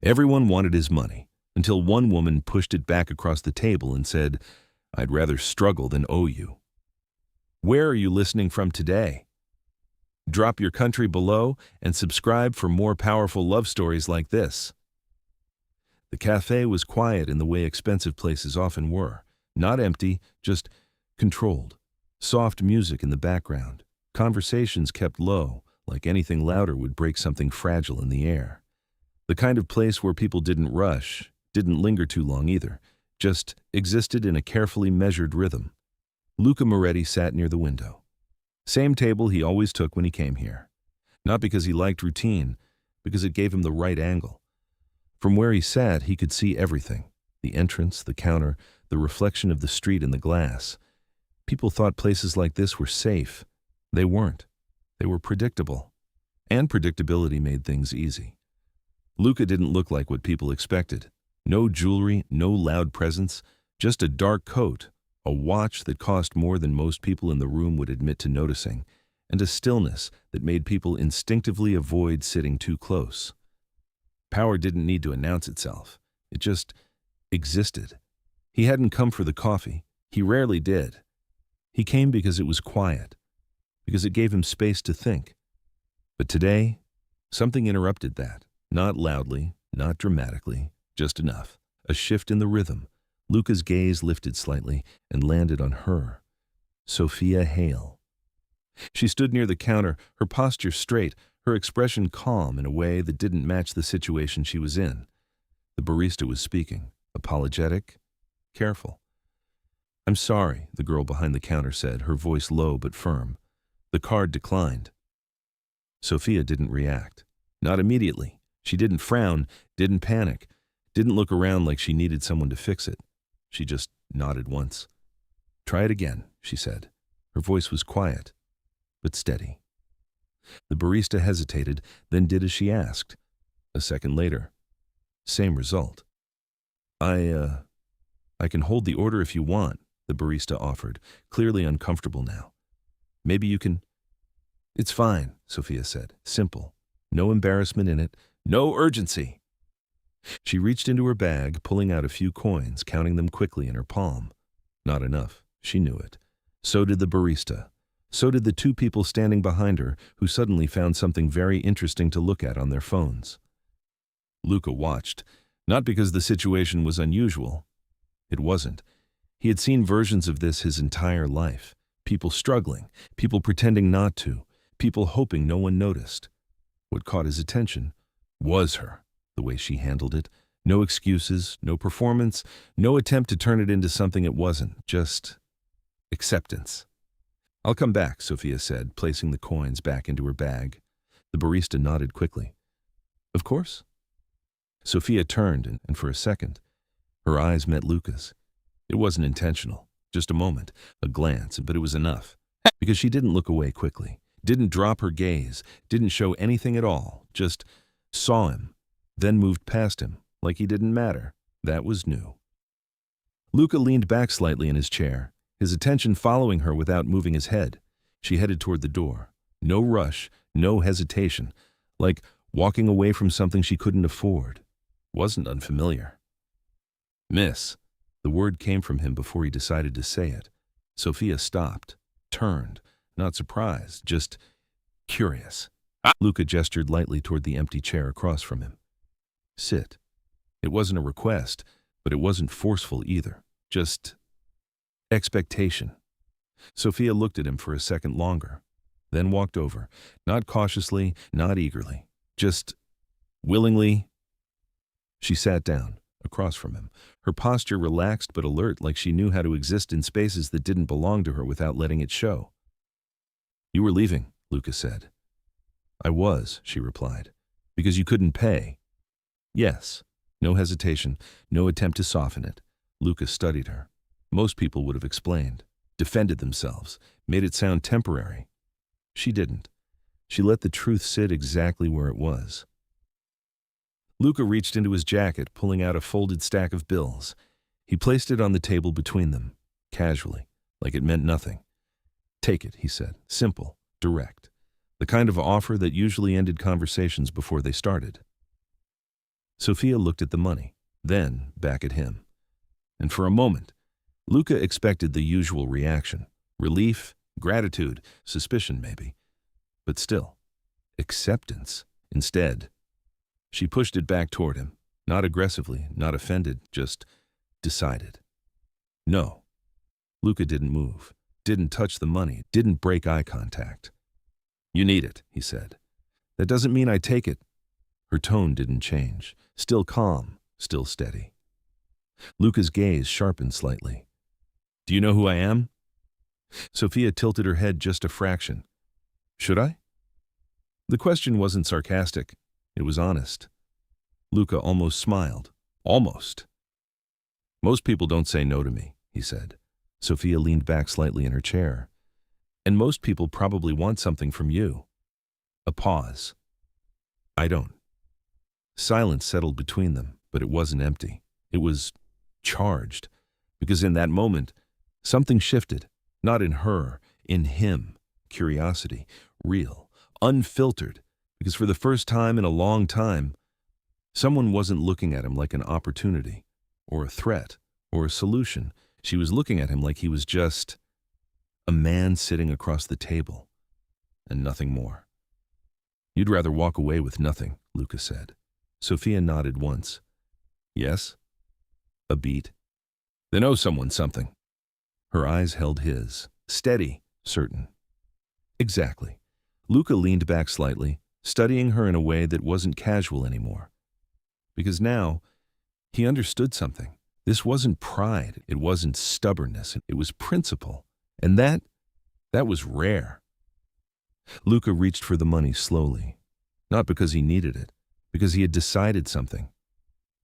Everyone wanted his money, until one woman pushed it back across the table and said, "I'd rather struggle than owe you." Where are you listening from today? Drop your country below and subscribe for more powerful love stories like this. The cafe was quiet in the way expensive places often were. Not empty, just controlled. Soft music in the background. Conversations kept low, like anything louder would break something fragile in the air. The kind of place where people didn't rush, didn't linger too long either, just existed in a carefully measured rhythm. Luca Moretti sat near the window. Same table he always took when he came here. Not because he liked routine, because it gave him the right angle. From where he sat, he could see everything. The entrance, the counter, the reflection of the street in the glass. People thought places like this were safe. They weren't. They were predictable. And predictability made things easy. Luca didn't look like what people expected. No jewelry, no loud presence, just a dark coat, a watch that cost more than most people in the room would admit to noticing, and a stillness that made people instinctively avoid sitting too close. Power didn't need to announce itself. It just existed. He hadn't come for the coffee. He rarely did. He came because it was quiet, because it gave him space to think. But today, something interrupted that. Not loudly, not dramatically, just enough. A shift in the rhythm. Luca's gaze lifted slightly and landed on her. Sophia Hale. She stood near the counter, her posture straight, her expression calm in a way that didn't match the situation she was in. The barista was speaking, apologetic, careful. "I'm sorry," the girl behind the counter said, her voice low but firm. "The card declined." Sophia didn't react. Not immediately. She didn't frown, didn't panic, didn't look around like she needed someone to fix it. She just nodded once. "Try it again," she said. Her voice was quiet, but steady. The barista hesitated, then did as she asked. A second later, same result. I can hold the order if you want," the barista offered, clearly uncomfortable now. "Maybe you can—" "It's fine," Sophia said. Simple. No embarrassment in it. No urgency. She reached into her bag, pulling out a few coins, counting them quickly in her palm. Not enough. She knew it. So did the barista. So did the two people standing behind her, who suddenly found something very interesting to look at on their phones. Luca watched, not because the situation was unusual. It wasn't. He had seen versions of this his entire life. People struggling, people pretending not to, people hoping no one noticed. What caught his attention was her, the way she handled it. No excuses, no performance, no attempt to turn it into something it wasn't, just acceptance. "I'll come back," Sophia said, placing the coins back into her bag. The barista nodded quickly. "Of course." Sophia turned, and for a second, her eyes met Luca's. It wasn't intentional, just a moment, a glance, but it was enough. Because she didn't look away quickly, didn't drop her gaze, didn't show anything at all, just saw him, then moved past him, like he didn't matter. That was new. Luca leaned back slightly in his chair, his attention following her without moving his head. She headed toward the door. No rush, no hesitation, like walking away from something she couldn't afford. Wasn't unfamiliar. "Miss." The word came from him before he decided to say it. Sophia stopped, turned, not surprised, just curious. Luca gestured lightly toward the empty chair across from him. "Sit." It wasn't a request, but it wasn't forceful either. Just expectation. Sophia looked at him for a second longer, then walked over, not cautiously, not eagerly, just willingly. She sat down, across from him, her posture relaxed but alert, like she knew how to exist in spaces that didn't belong to her without letting it show. "You were leaving," Luca said. "I was," she replied. "Because you couldn't pay." "Yes." No hesitation, no attempt to soften it. Luca studied her. Most people would have explained, defended themselves, made it sound temporary. She didn't. She let the truth sit exactly where it was. Luca reached into his jacket, pulling out a folded stack of bills. He placed it on the table between them, casually, like it meant nothing. "Take it," he said, simple, direct. The kind of offer that usually ended conversations before they started. Sophia looked at the money, then back at him. And for a moment, Luca expected the usual reaction. Relief, gratitude, suspicion maybe. But still, acceptance. Instead, she pushed it back toward him, not aggressively, not offended, just decided. No. Luca didn't move, didn't touch the money, didn't break eye contact. You need it, he said. That doesn't mean I take it. Her tone didn't change, still calm, still steady. Luca's gaze sharpened slightly. Do you know who I am? Sophia tilted her head just a fraction. Should I? The question wasn't sarcastic. It was honest. Luca almost smiled. Almost. Most people don't say no to me, he said. Sophia leaned back slightly in her chair. And most people probably want something from you. A pause. I don't. Silence settled between them, but it wasn't empty. It was charged. Because in that moment, something shifted. Not in her, in him. Curiosity. Real. Unfiltered. Because for the first time in a long time, someone wasn't looking at him like an opportunity, or a threat, or a solution. She was looking at him like he was just a man sitting across the table, and nothing more. You'd rather walk away with nothing, Luca said. Sophia nodded once. Yes? A beat. Then owe someone something. Her eyes held his, steady, certain. Exactly. Luca leaned back slightly, studying her in a way that wasn't casual anymore. Because now, he understood something. This wasn't pride, it wasn't stubbornness, it was principle. And that was rare. Luca reached for the money slowly, not because he needed it, because he had decided something.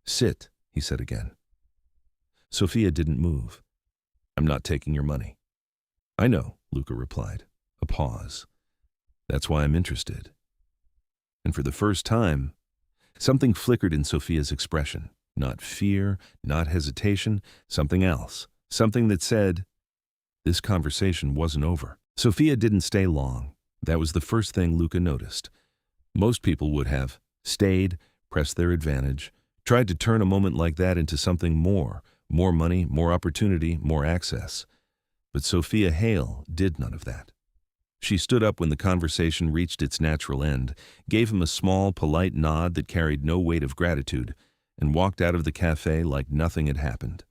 Sit, he said again. Sophia didn't move. I'm not taking your money. I know, Luca replied. A pause. That's why I'm interested. And for the first time, something flickered in Sophia's expression. Not fear, not hesitation, something else. Something that said, this conversation wasn't over. Sophia didn't stay long. That was the first thing Luca noticed. Most people would have stayed, pressed their advantage, tried to turn a moment like that into something more money, more opportunity, more access. But Sophia Hale did none of that. She stood up when the conversation reached its natural end, gave him a small, polite nod that carried no weight of gratitude, and walked out of the cafe like nothing had happened.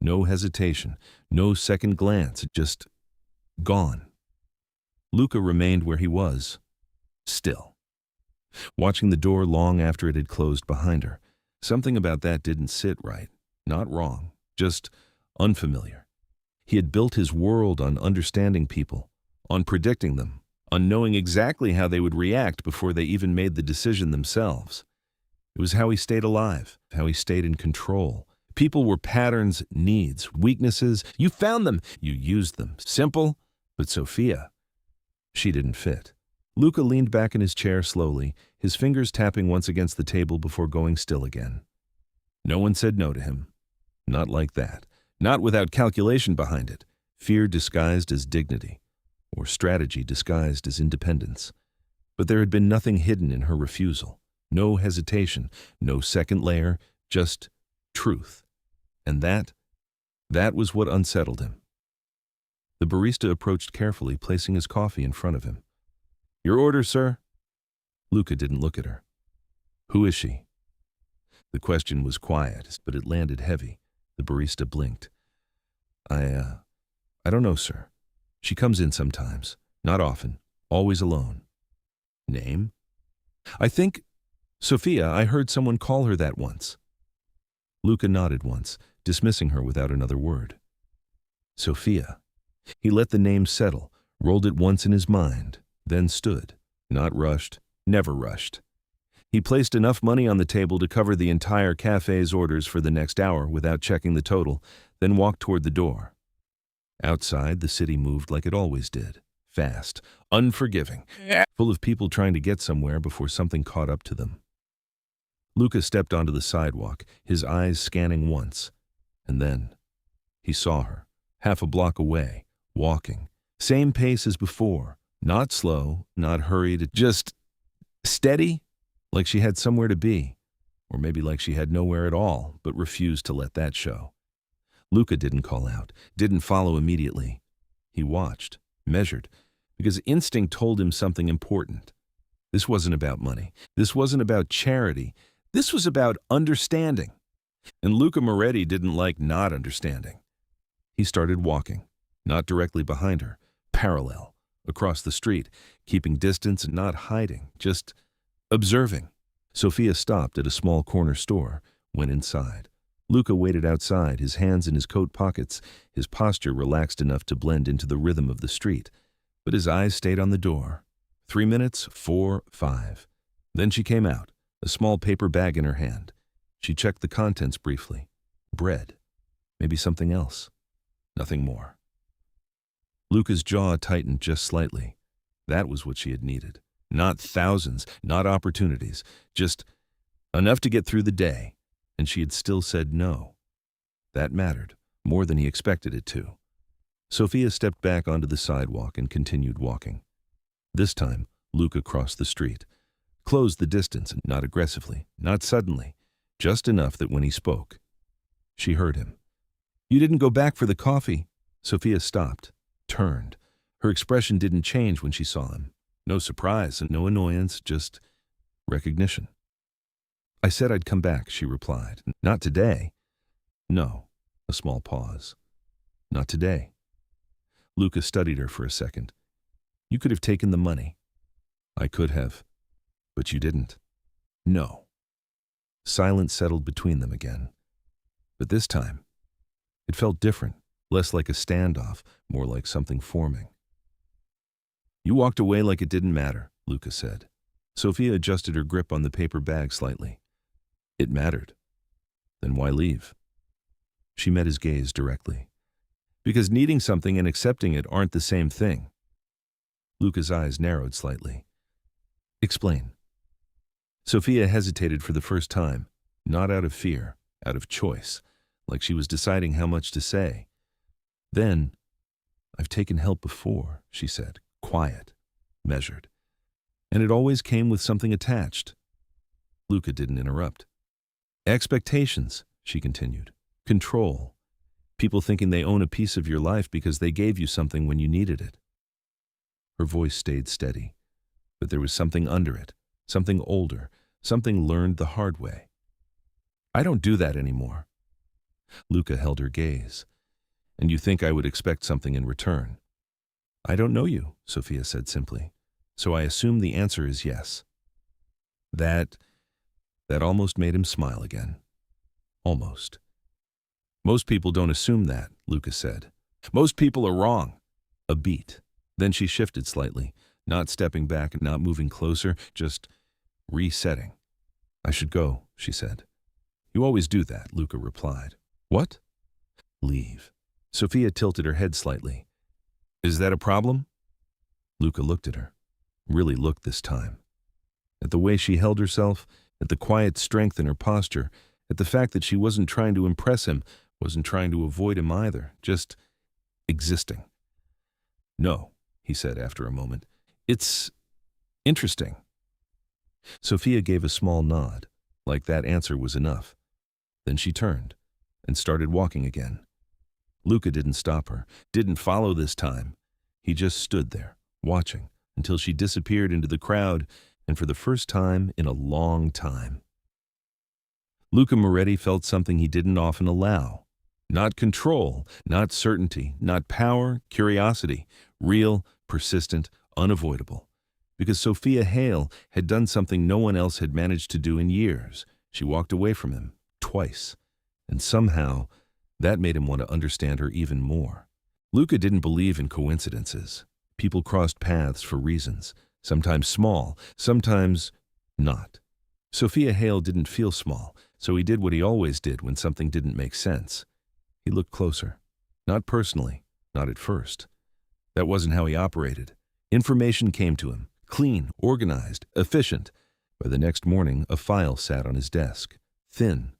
No hesitation, no second glance, just gone. Luca remained where he was, still, watching the door long after it had closed behind her. Something about that didn't sit right, not wrong, just unfamiliar. He had built his world on understanding people, on predicting them, on knowing exactly how they would react before they even made the decision themselves. It was how he stayed alive, how he stayed in control. People were patterns, needs, weaknesses. You found them, you used them. Simple, but Sophia, she didn't fit. Luca leaned back in his chair slowly, his fingers tapping once against the table before going still again. No one said no to him. Not like that. Not without calculation behind it. Fear disguised as dignity, or strategy disguised as independence. But there had been nothing hidden in her refusal. No hesitation, no second layer, just truth. And that was what unsettled him. The barista approached carefully, placing his coffee in front of him. Your order, sir? Luca didn't look at her. Who is she? The question was quiet, but it landed heavy. The barista blinked. I don't know, sir. She comes in sometimes. Not often. Always alone. Name? I think Sophia. I heard someone call her that once. Luca nodded once, dismissing her without another word. Sophia. He let the name settle, rolled it once in his mind, then stood, not rushed, never rushed. He placed enough money on the table to cover the entire cafe's orders for the next hour without checking the total, then walked toward the door. Outside, the city moved like it always did, fast, unforgiving, full of people trying to get somewhere before something caught up to them. Luca stepped onto the sidewalk, his eyes scanning once, and then he saw her, half a block away, walking, same pace as before, not slow, not hurried, just steady, like she had somewhere to be. Or maybe like she had nowhere at all, but refused to let that show. Luca didn't call out, didn't follow immediately. He watched, measured, because instinct told him something important. This wasn't about money. This wasn't about charity. This was about understanding. And Luca Moretti didn't like not understanding. He started walking, not directly behind her, parallel, across the street, keeping distance and not hiding, just observing. Sophia stopped at a small corner store, went inside. Luca waited outside, his hands in his coat pockets, his posture relaxed enough to blend into the rhythm of the street. But his eyes stayed on the door. 3 minutes, 4, 5. Then she came out, a small paper bag in her hand. She checked the contents briefly. Bread. Maybe something else. Nothing more. Luca's jaw tightened just slightly. That was what she had needed. Not thousands, not opportunities, just enough to get through the day. And she had still said no. That mattered, more than he expected it to. Sophia stepped back onto the sidewalk and continued walking. This time, Luca crossed the street, closed the distance, not aggressively, not suddenly, just enough that when he spoke, she heard him. "You didn't go back for the coffee." Sophia stopped, turned. Her expression didn't change when she saw him. No surprise and no annoyance, just recognition. "I said I'd come back," she replied. "Not today." "No." A small pause. "Not today." Luca studied her for a second. "You could have taken the money." "I could have. But you didn't." "No." Silence settled between them again. But this time, it felt different, less like a standoff, more like something forming. "You walked away like it didn't matter," Luca said. Sophia adjusted her grip on the paper bag slightly. "It mattered. Then why leave?" She met his gaze directly. "Because needing something and accepting it aren't the same thing." Luca's eyes narrowed slightly. "Explain." Sophia hesitated for the first time, not out of fear, out of choice, like she was deciding how much to say. Then, "I've taken help before," she said, quiet, measured. "And it always came with something attached." Luca didn't interrupt. "Expectations," she continued. "Control. People thinking they own a piece of your life because they gave you something when you needed it." Her voice stayed steady, but there was something under it, something older, something learned the hard way. "I don't do that anymore." Luca held her gaze. "And you think I would expect something in return?" "I don't know you," Sophia said simply. "So I assume the answer is yes." That almost made him smile again. Almost. "Most people don't assume that," Luca said. "Most people are wrong." A beat. Then she shifted slightly, not stepping back, not moving closer, just resetting. "I should go," she said. "You always do that," Luca replied. "What?" "Leave." Sophia tilted her head slightly. "Is that a problem?" Luca looked at her. Really looked this time. At the way she held herself, at the quiet strength in her posture, at the fact that she wasn't trying to impress him, wasn't trying to avoid him either, just existing. "No," he said after a moment. "It's interesting." Sophia gave a small nod, like that answer was enough. Then she turned and started walking again. Luca didn't stop her, didn't follow this time. He just stood there, watching, until she disappeared into the crowd, and for the first time in a long time. Luca Moretti felt something he didn't often allow. Not control, not certainty, not power, curiosity. Real, persistent, unavoidable. Because Sophia Hale had done something no one else had managed to do in years. She walked away from him, twice. And somehow, that made him want to understand her even more. Luca didn't believe in coincidences. People crossed paths for reasons, sometimes small, sometimes not. Sophia Hale didn't feel small, so he did what he always did when something didn't make sense. He looked closer. Not personally, not at first. That wasn't how he operated. Information came to him, clean, organized, efficient. By the next morning, a file sat on his desk. Thin,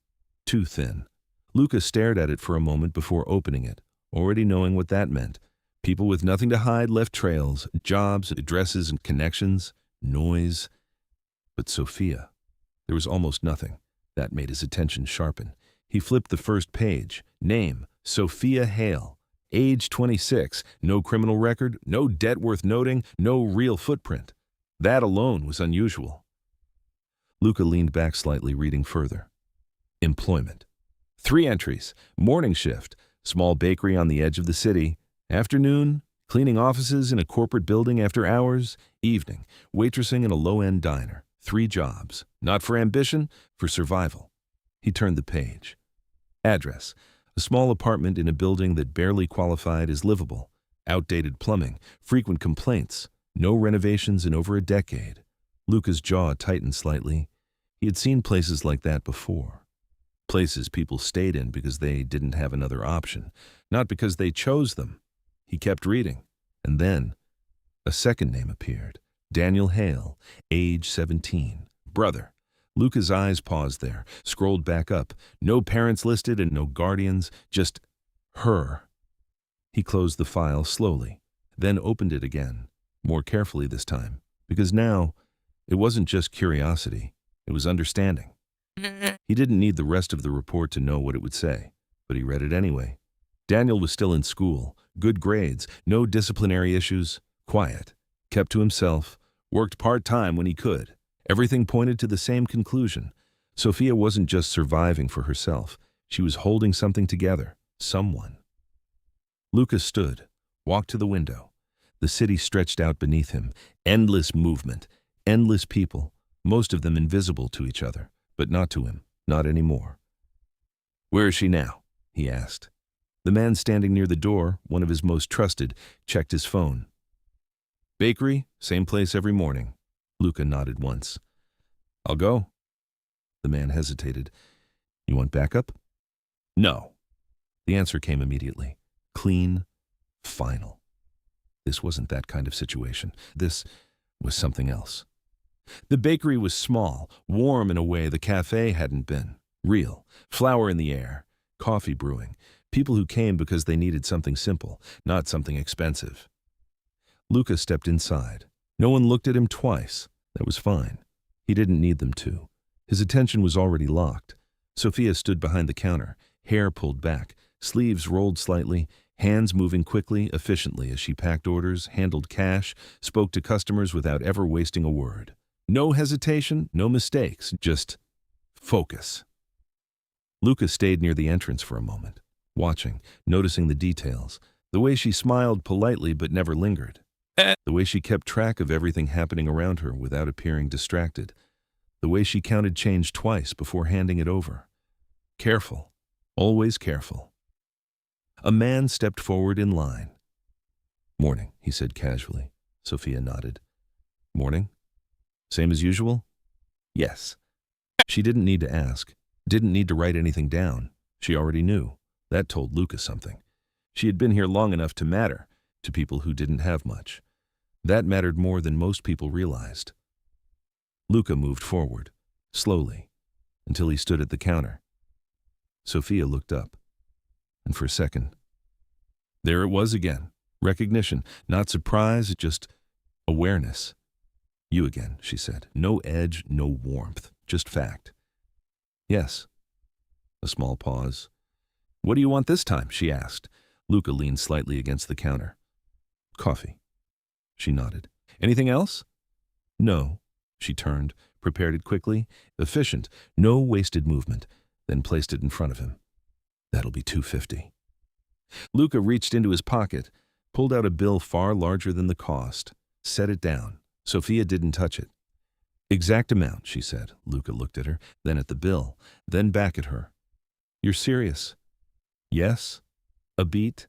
too thin. Luca stared at it for a moment before opening it, already knowing what that meant. People with nothing to hide left trails, jobs, addresses, and connections, noise. But Sophia, there was almost nothing. That made his attention sharpen. He flipped the first page. Name, Sophia Hale. Age 26. No criminal record, no debt worth noting, no real footprint. That alone was unusual. Luca leaned back slightly, reading further. Employment. 3 entries. Morning shift. Small bakery on the edge of the city. Afternoon. Cleaning offices in a corporate building after hours. Evening. Waitressing in a low-end diner. 3 jobs. Not for ambition, for survival. He turned the page. Address. A small apartment in a building that barely qualified as livable. Outdated plumbing. Frequent complaints. No renovations in over a decade. Luca's jaw tightened slightly. He had seen places like that before. Places people stayed in because they didn't have another option, not because they chose them. He kept reading, and then a second name appeared. Daniel Hale, age 17. Brother. Luca's eyes paused there, scrolled back up. No parents listed and no guardians, just her. He closed the file slowly, then opened it again, more carefully this time, because now it wasn't just curiosity, it was understanding. He didn't need the rest of the report to know what it would say, but he read it anyway. Daniel was still in school, good grades, no disciplinary issues, quiet, kept to himself, worked part-time when he could. Everything pointed to the same conclusion. Sophia wasn't just surviving for herself. She was holding something together, someone. Lucas stood, walked to the window. The city stretched out beneath him, endless movement, endless people, most of them invisible to each other, but not to him, not anymore. "Where is she now?" he asked. The man standing near the door, one of his most trusted, checked his phone. "Bakery, same place every morning." Luca nodded once. "I'll go." The man hesitated. "You want backup?" "No." The answer came immediately. Clean, final. This wasn't that kind of situation. This was something else. The bakery was small, warm in a way the cafe hadn't been. Real. Flour in the air. Coffee brewing. People who came because they needed something simple, not something expensive. Luca stepped inside. No one looked at him twice. That was fine. He didn't need them to. His attention was already locked. Sophia stood behind the counter, hair pulled back, sleeves rolled slightly, hands moving quickly, efficiently as she packed orders, handled cash, spoke to customers without ever wasting a word. No hesitation, no mistakes, just focus. Luca stayed near the entrance for a moment, watching, noticing the details, the way she smiled politely but never lingered, the way she kept track of everything happening around her without appearing distracted, the way she counted change twice before handing it over. Careful, always careful. A man stepped forward in line. "Morning," he said casually. Sophia nodded. "Morning? Same as usual?" "Yes." She didn't need to ask, didn't need to write anything down. She already knew. That told Luca something. She had been here long enough to matter to people who didn't have much. That mattered more than most people realized. Luca moved forward, slowly, until he stood at the counter. Sophia looked up, and for a second, there it was again. Recognition, not surprise, just awareness. "You again," she said. No edge, no warmth, just fact. "Yes." A small pause. "What do you want this time?" she asked. Luca leaned slightly against the counter. "Coffee." She nodded. "Anything else?" "No." She turned, prepared it quickly, efficient, no wasted movement, then placed it in front of him. "That'll be $2.50. Luca reached into his pocket, pulled out a bill far larger than the cost, set it down. Sophia didn't touch it. "Exact amount," she said. Luca looked at her, then at the bill, then back at her. "You're serious?" "Yes." "A beat?"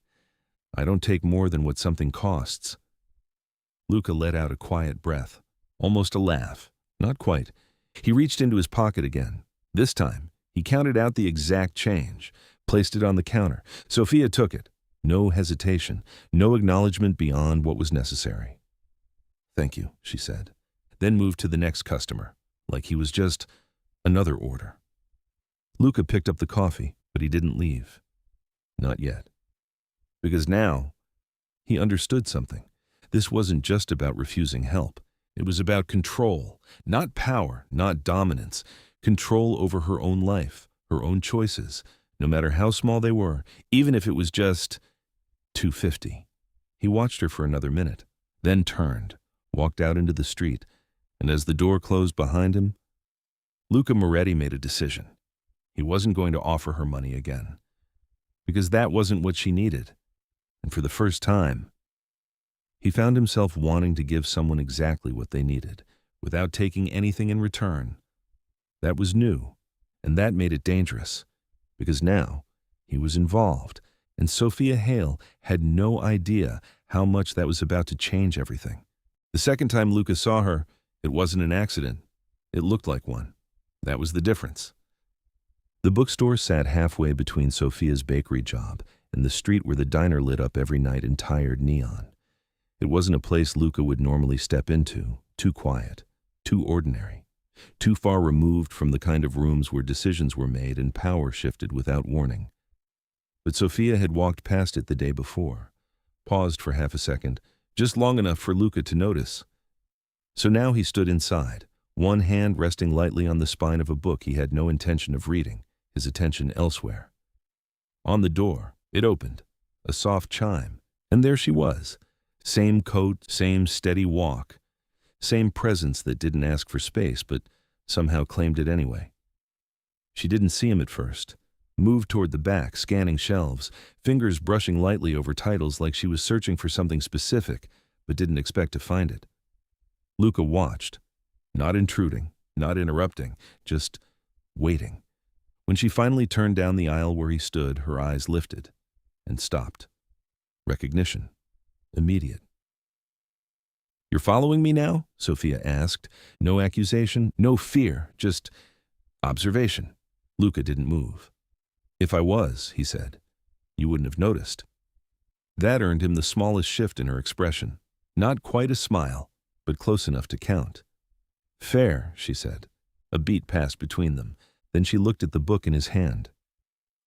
"I don't take more than what something costs." Luca let out a quiet breath, almost a laugh. Not quite. He reached into his pocket again. This time, he counted out the exact change, placed it on the counter. Sophia took it. No hesitation, no acknowledgement beyond what was necessary. "Thank you," she said, then moved to the next customer, like he was just another order. Luca picked up the coffee, but he didn't leave. Not yet. Because now, he understood something. This wasn't just about refusing help. It was about control, not power, not dominance. control over her own life, her own choices, no matter how small they were, even if it was just $2.50. He watched her for another minute, then turned, walked out into the street, and as the door closed behind him, Luca Moretti made a decision. He wasn't going to offer her money again, because that wasn't what she needed. And for the first time, he found himself wanting to give someone exactly what they needed, without taking anything in return. That was new, and that made it dangerous, because now he was involved, and Sophia Hale had no idea how much that was about to change everything. The second time Luca saw her, it wasn't an accident. It looked like one. That was the difference. The bookstore sat halfway between Sophia's bakery job and the street where the diner lit up every night in tired neon. It wasn't a place Luca would normally step into, too quiet, too ordinary, too far removed from the kind of rooms where decisions were made and power shifted without warning. But Sophia had walked past it the day before, paused for half a second, just long enough for Luca to notice. So now he stood inside, one hand resting lightly on the spine of a book he had no intention of reading, his attention elsewhere. On the door, it opened, a soft chime, and there she was. Same coat, same steady walk, same presence that didn't ask for space but somehow claimed it anyway. She didn't see him at first, moved toward the back, scanning shelves, fingers brushing lightly over titles like she was searching for something specific but didn't expect to find it. Luca watched, not intruding, not interrupting, just waiting. When she finally turned down the aisle where he stood, her eyes lifted and stopped. Recognition. Immediate. "You're following me now?" Sophia asked. No accusation, no fear, just observation. Luca didn't move. "If I was," he said, "you wouldn't have noticed." That earned him the smallest shift in her expression. Not quite a smile, but close enough to count. "Fair," she said. A beat passed between them. Then she looked at the book in his hand.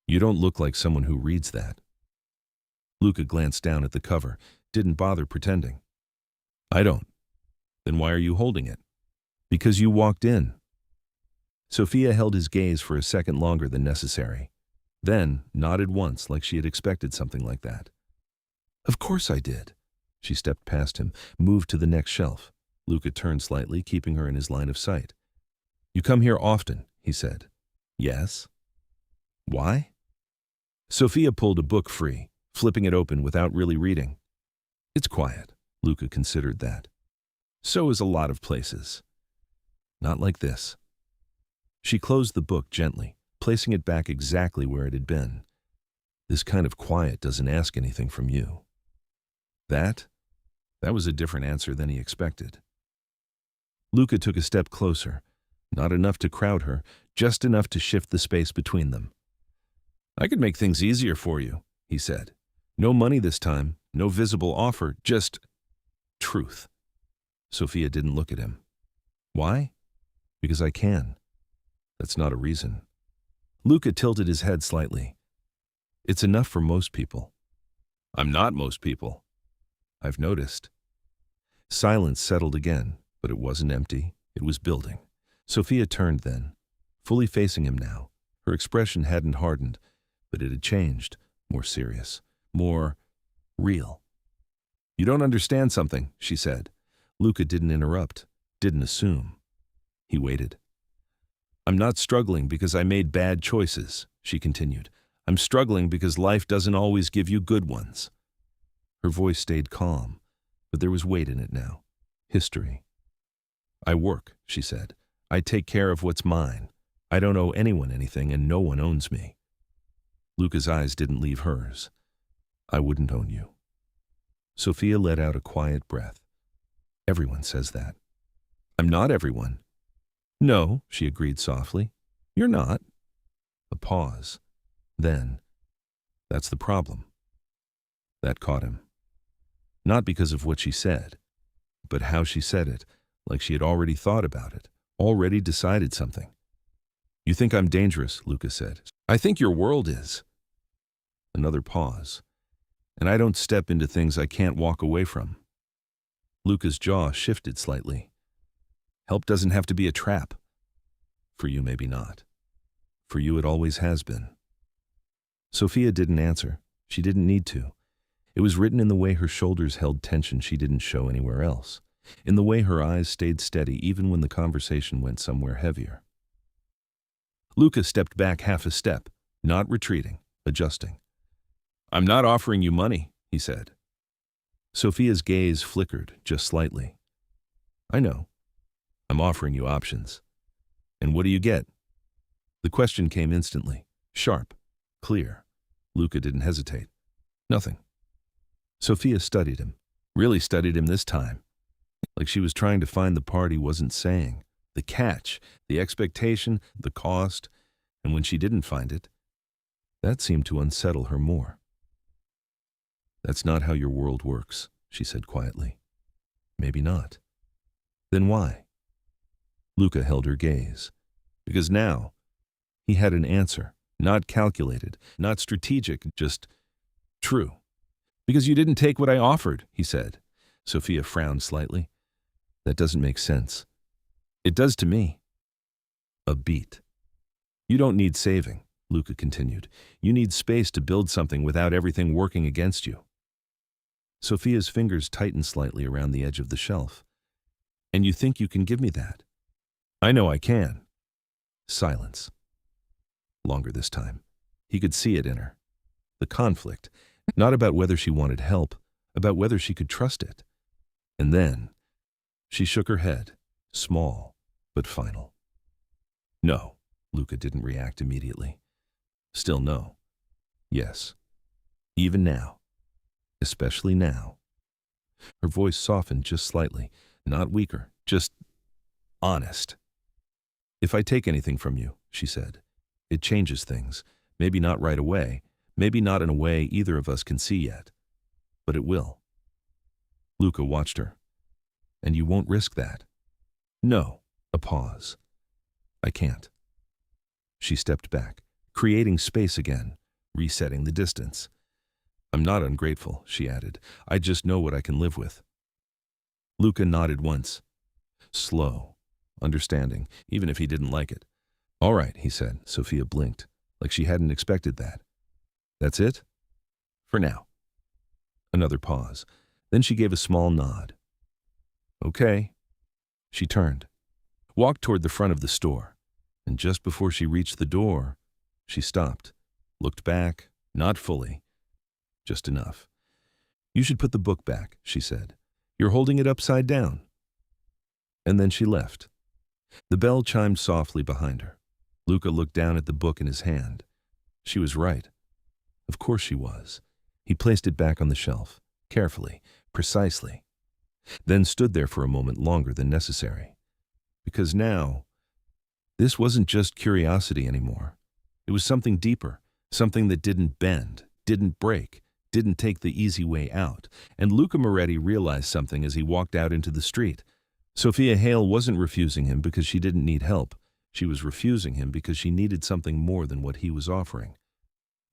"You don't look like someone who reads that." Luca glanced down at the cover, didn't bother pretending. "I don't." "Then why are you holding it?" "Because you walked in." Sophia held his gaze for a second longer than necessary, then nodded once like she had expected something like that. "Of course I did." She stepped past him, moved to the next shelf. Luca turned slightly, keeping her in his line of sight. "You come here often," he said. "Yes." "Why?" Sophia pulled a book free, flipping it open without really reading. "It's quiet." Luca considered that. "So is a lot of places. Not like this." She closed the book gently, placing it back exactly where it had been. "This kind of quiet doesn't ask anything from you." That was a different answer than he expected. Luca took a step closer, not enough to crowd her, just enough to shift the space between them. "I could make things easier for you," he said. "No money this time, no visible offer, just truth." Sophia didn't look at him. "Why?" "Because I can." "That's not a reason." Luca tilted his head slightly. "It's enough for most people." "I'm not most people." "I've noticed." Silence settled again, but it wasn't empty. It was building. Sophia turned then, fully facing him now. Her expression hadn't hardened, but it had changed, more serious, more real. "You don't understand something," she said. Luca didn't interrupt, didn't assume. He waited. "I'm not struggling because I made bad choices," she continued. "I'm struggling because life doesn't always give you good ones." Her voice stayed calm, but there was weight in it now. History. "I work," she said. "I take care of what's mine. I don't owe anyone anything and no one owns me." Luca's eyes didn't leave hers. "I wouldn't own you." Sophia let out a quiet breath. "Everyone says that." "I'm not everyone." "No," she agreed softly. "You're not." A pause. Then, "That's the problem." That caught him. Not because of what she said, but how she said it, like she had already thought about it, already decided something. "You think I'm dangerous," Luca said. "I think your world is." Another pause. "And I don't step into things I can't walk away from." Luca's jaw shifted slightly. "Help doesn't have to be a trap." For you, maybe not. For you, it always has been. Sophia didn't answer. She didn't need to. It was written in the way her shoulders held tension she didn't show anywhere else, in the way her eyes stayed steady even when the conversation went somewhere heavier. Luca stepped back half a step, not retreating, adjusting. "I'm not offering you money," he said. Sophia's gaze flickered just slightly. "I know. I'm offering you options. And what do you get?" The question came instantly, sharp, clear. Luca didn't hesitate. "Nothing." Sophia studied him, really studied him this time, like she was trying to find the part he wasn't saying, the catch, the expectation, the cost, and when she didn't find it, that seemed to unsettle her more. "That's not how your world works," she said quietly. "Maybe not." "Then why?" Luca held her gaze. Because now, he had an answer, not calculated, not strategic, just true. "Because you didn't take what I offered," he said. Sophia frowned slightly. "That doesn't make sense." "It does to me." A beat. "You don't need saving," Luca continued. "You need space to build something without everything working against you." Sophia's fingers tightened slightly around the edge of the shelf. "And you think you can give me that?" "I know I can." Silence. Longer this time. He could see it in her. The conflict, not about whether she wanted help, about whether she could trust it. And then, she shook her head, small but final. "No." Luca didn't react immediately. "Still no." "Yes. Even now. Especially now." Her voice softened just slightly, not weaker, just honest. "If I take anything from you," she said, "it changes things. Maybe not right away, maybe not in a way either of us can see yet. But it will." Luca watched her. "And you won't risk that?" "No." A pause. "I can't." She stepped back, creating space again, resetting the distance. "I'm not ungrateful," she added. "I just know what I can live with." Luca nodded once. Slow, understanding, even if he didn't like it. "All right," he said. Sophia blinked, like she hadn't expected that. "That's it?" "For now." Another pause. Then she gave a small nod. "Okay." She turned, walked toward the front of the store, and just before she reached the door, she stopped, looked back, not fully, just enough. "You should put the book back," she said. "You're holding it upside down." And then she left. The bell chimed softly behind her. Luca looked down at the book in his hand. She was right. Of course she was. He placed it back on the shelf, carefully, precisely, then stood there for a moment longer than necessary. Because now, this wasn't just curiosity anymore. It was something deeper, something that didn't bend, didn't break, didn't take the easy way out. And Luca Moretti realized something as he walked out into the street. Sophia Hale wasn't refusing him because she didn't need help. She was refusing him because she needed something more than what he was offering.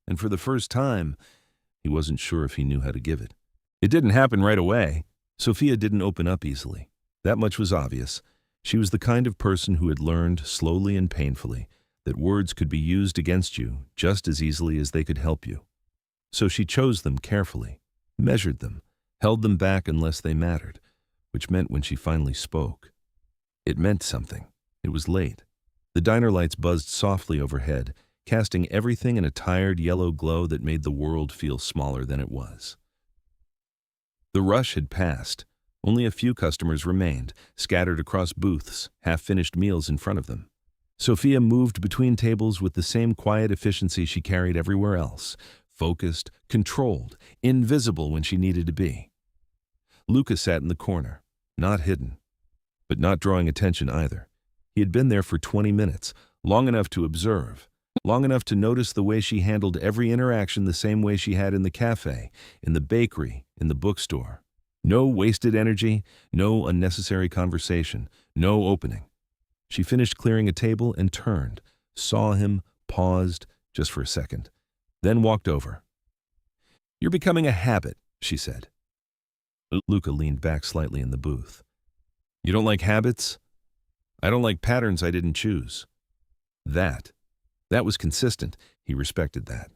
And for the first time, he wasn't sure if he knew how to give it. It didn't happen right away. Sophia didn't open up easily. That much was obvious. She was the kind of person who had learned, slowly and painfully, that words could be used against you just as easily as they could help you. So she chose them carefully, measured them, held them back unless they mattered, which meant when she finally spoke, it meant something. It was late. The diner lights buzzed softly overhead, casting everything in a tired yellow glow that made the world feel smaller than it was. The rush had passed. Only a few customers remained, scattered across booths, half-finished meals in front of them. Sophia moved between tables with the same quiet efficiency she carried everywhere else, focused, controlled, invisible when she needed to be. Luca sat in the corner, not hidden, but not drawing attention either. He had been there for 20 minutes, long enough to observe, long enough to notice the way she handled every interaction the same way she had in the cafe, in the bakery, in the bookstore. No wasted energy, no unnecessary conversation, no opening. She finished clearing a table and turned, saw him, paused, just for a second, then walked over. "You're becoming a habit," she said. Luca leaned back slightly in the booth. "You don't like habits?" "I don't like patterns I didn't choose." That was consistent. He respected that.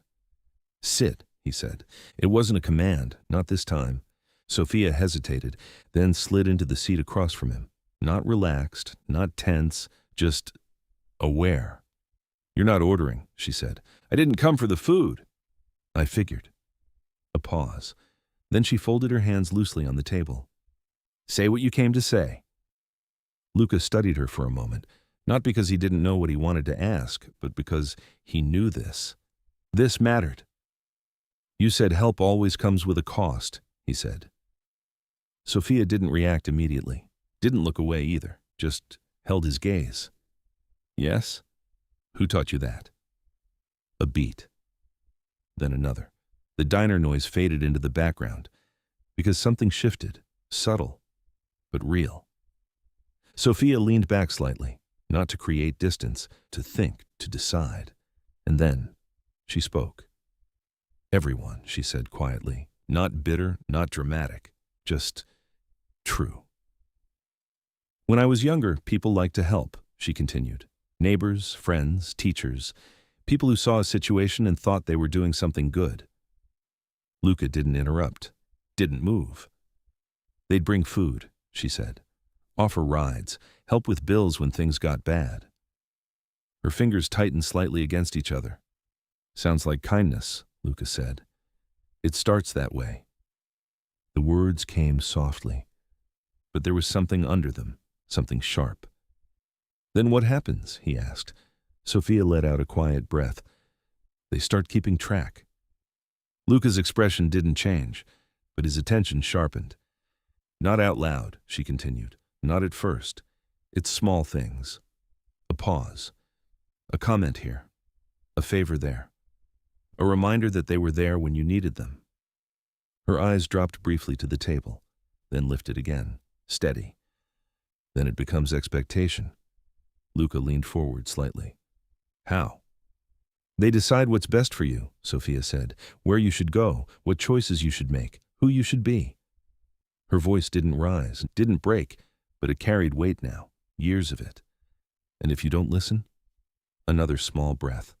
Sit, he said. It wasn't a command, not this time. Sophia hesitated, then slid into the seat across from him. Not relaxed, not tense, just aware. You're not ordering, she said. I didn't come for the food. I figured. A pause. Then she folded her hands loosely on the table. Say what you came to say. Luca studied her for a moment, not because he didn't know what he wanted to ask, but because he knew this. This mattered. You said help always comes with a cost, he said. Sophia didn't react immediately, didn't look away either, just held his gaze. Yes? Who taught you that? A beat. Then another. The diner noise faded into the background, because something shifted, subtle, but real. Sophia leaned back slightly, not to create distance, to think, to decide. And then she spoke. Everyone, she said quietly, not bitter, not dramatic, just true. When I was younger, people liked to help, she continued. Neighbors, friends, teachers, people who saw a situation and thought they were doing something good. Luca didn't interrupt, didn't move. They'd bring food, she said. Offer rides, help with bills when things got bad. Her fingers tightened slightly against each other. Sounds like kindness, Luca said. It starts that way. The words came softly, but there was something under them, something sharp. Then what happens? He asked. Sophia let out a quiet breath. They start keeping track. Luca's expression didn't change, but his attention sharpened. Not out loud, she continued. Not at first. It's small things. A pause. A comment here. A favor there. A reminder that they were there when you needed them. Her eyes dropped briefly to the table, then lifted again, steady. Then it becomes expectation. Luca leaned forward slightly. How? They decide what's best for you, Sophia said, where you should go, what choices you should make, who you should be. Her voice didn't rise, didn't break, but it carried weight now, years of it. And if you don't listen, another small breath.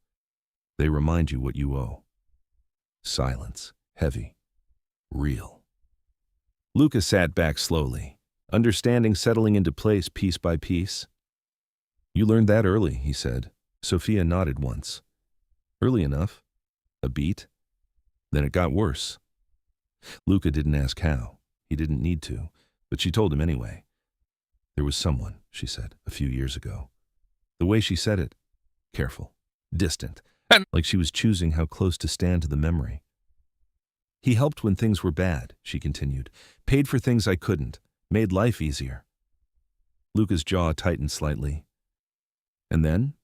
They remind you what you owe. Silence, heavy, real. Luca sat back slowly, understanding settling into place piece by piece. You learned that early, he said. Sophia nodded once. Early enough. A beat. Then it got worse. Luca didn't ask how. He didn't need to, but she told him anyway. There was someone, she said, a few years ago. The way she said it, careful, distant, like she was choosing how close to stand to the memory. He helped when things were bad, she continued, paid for things I couldn't, made life easier. Luca's jaw tightened slightly. And then?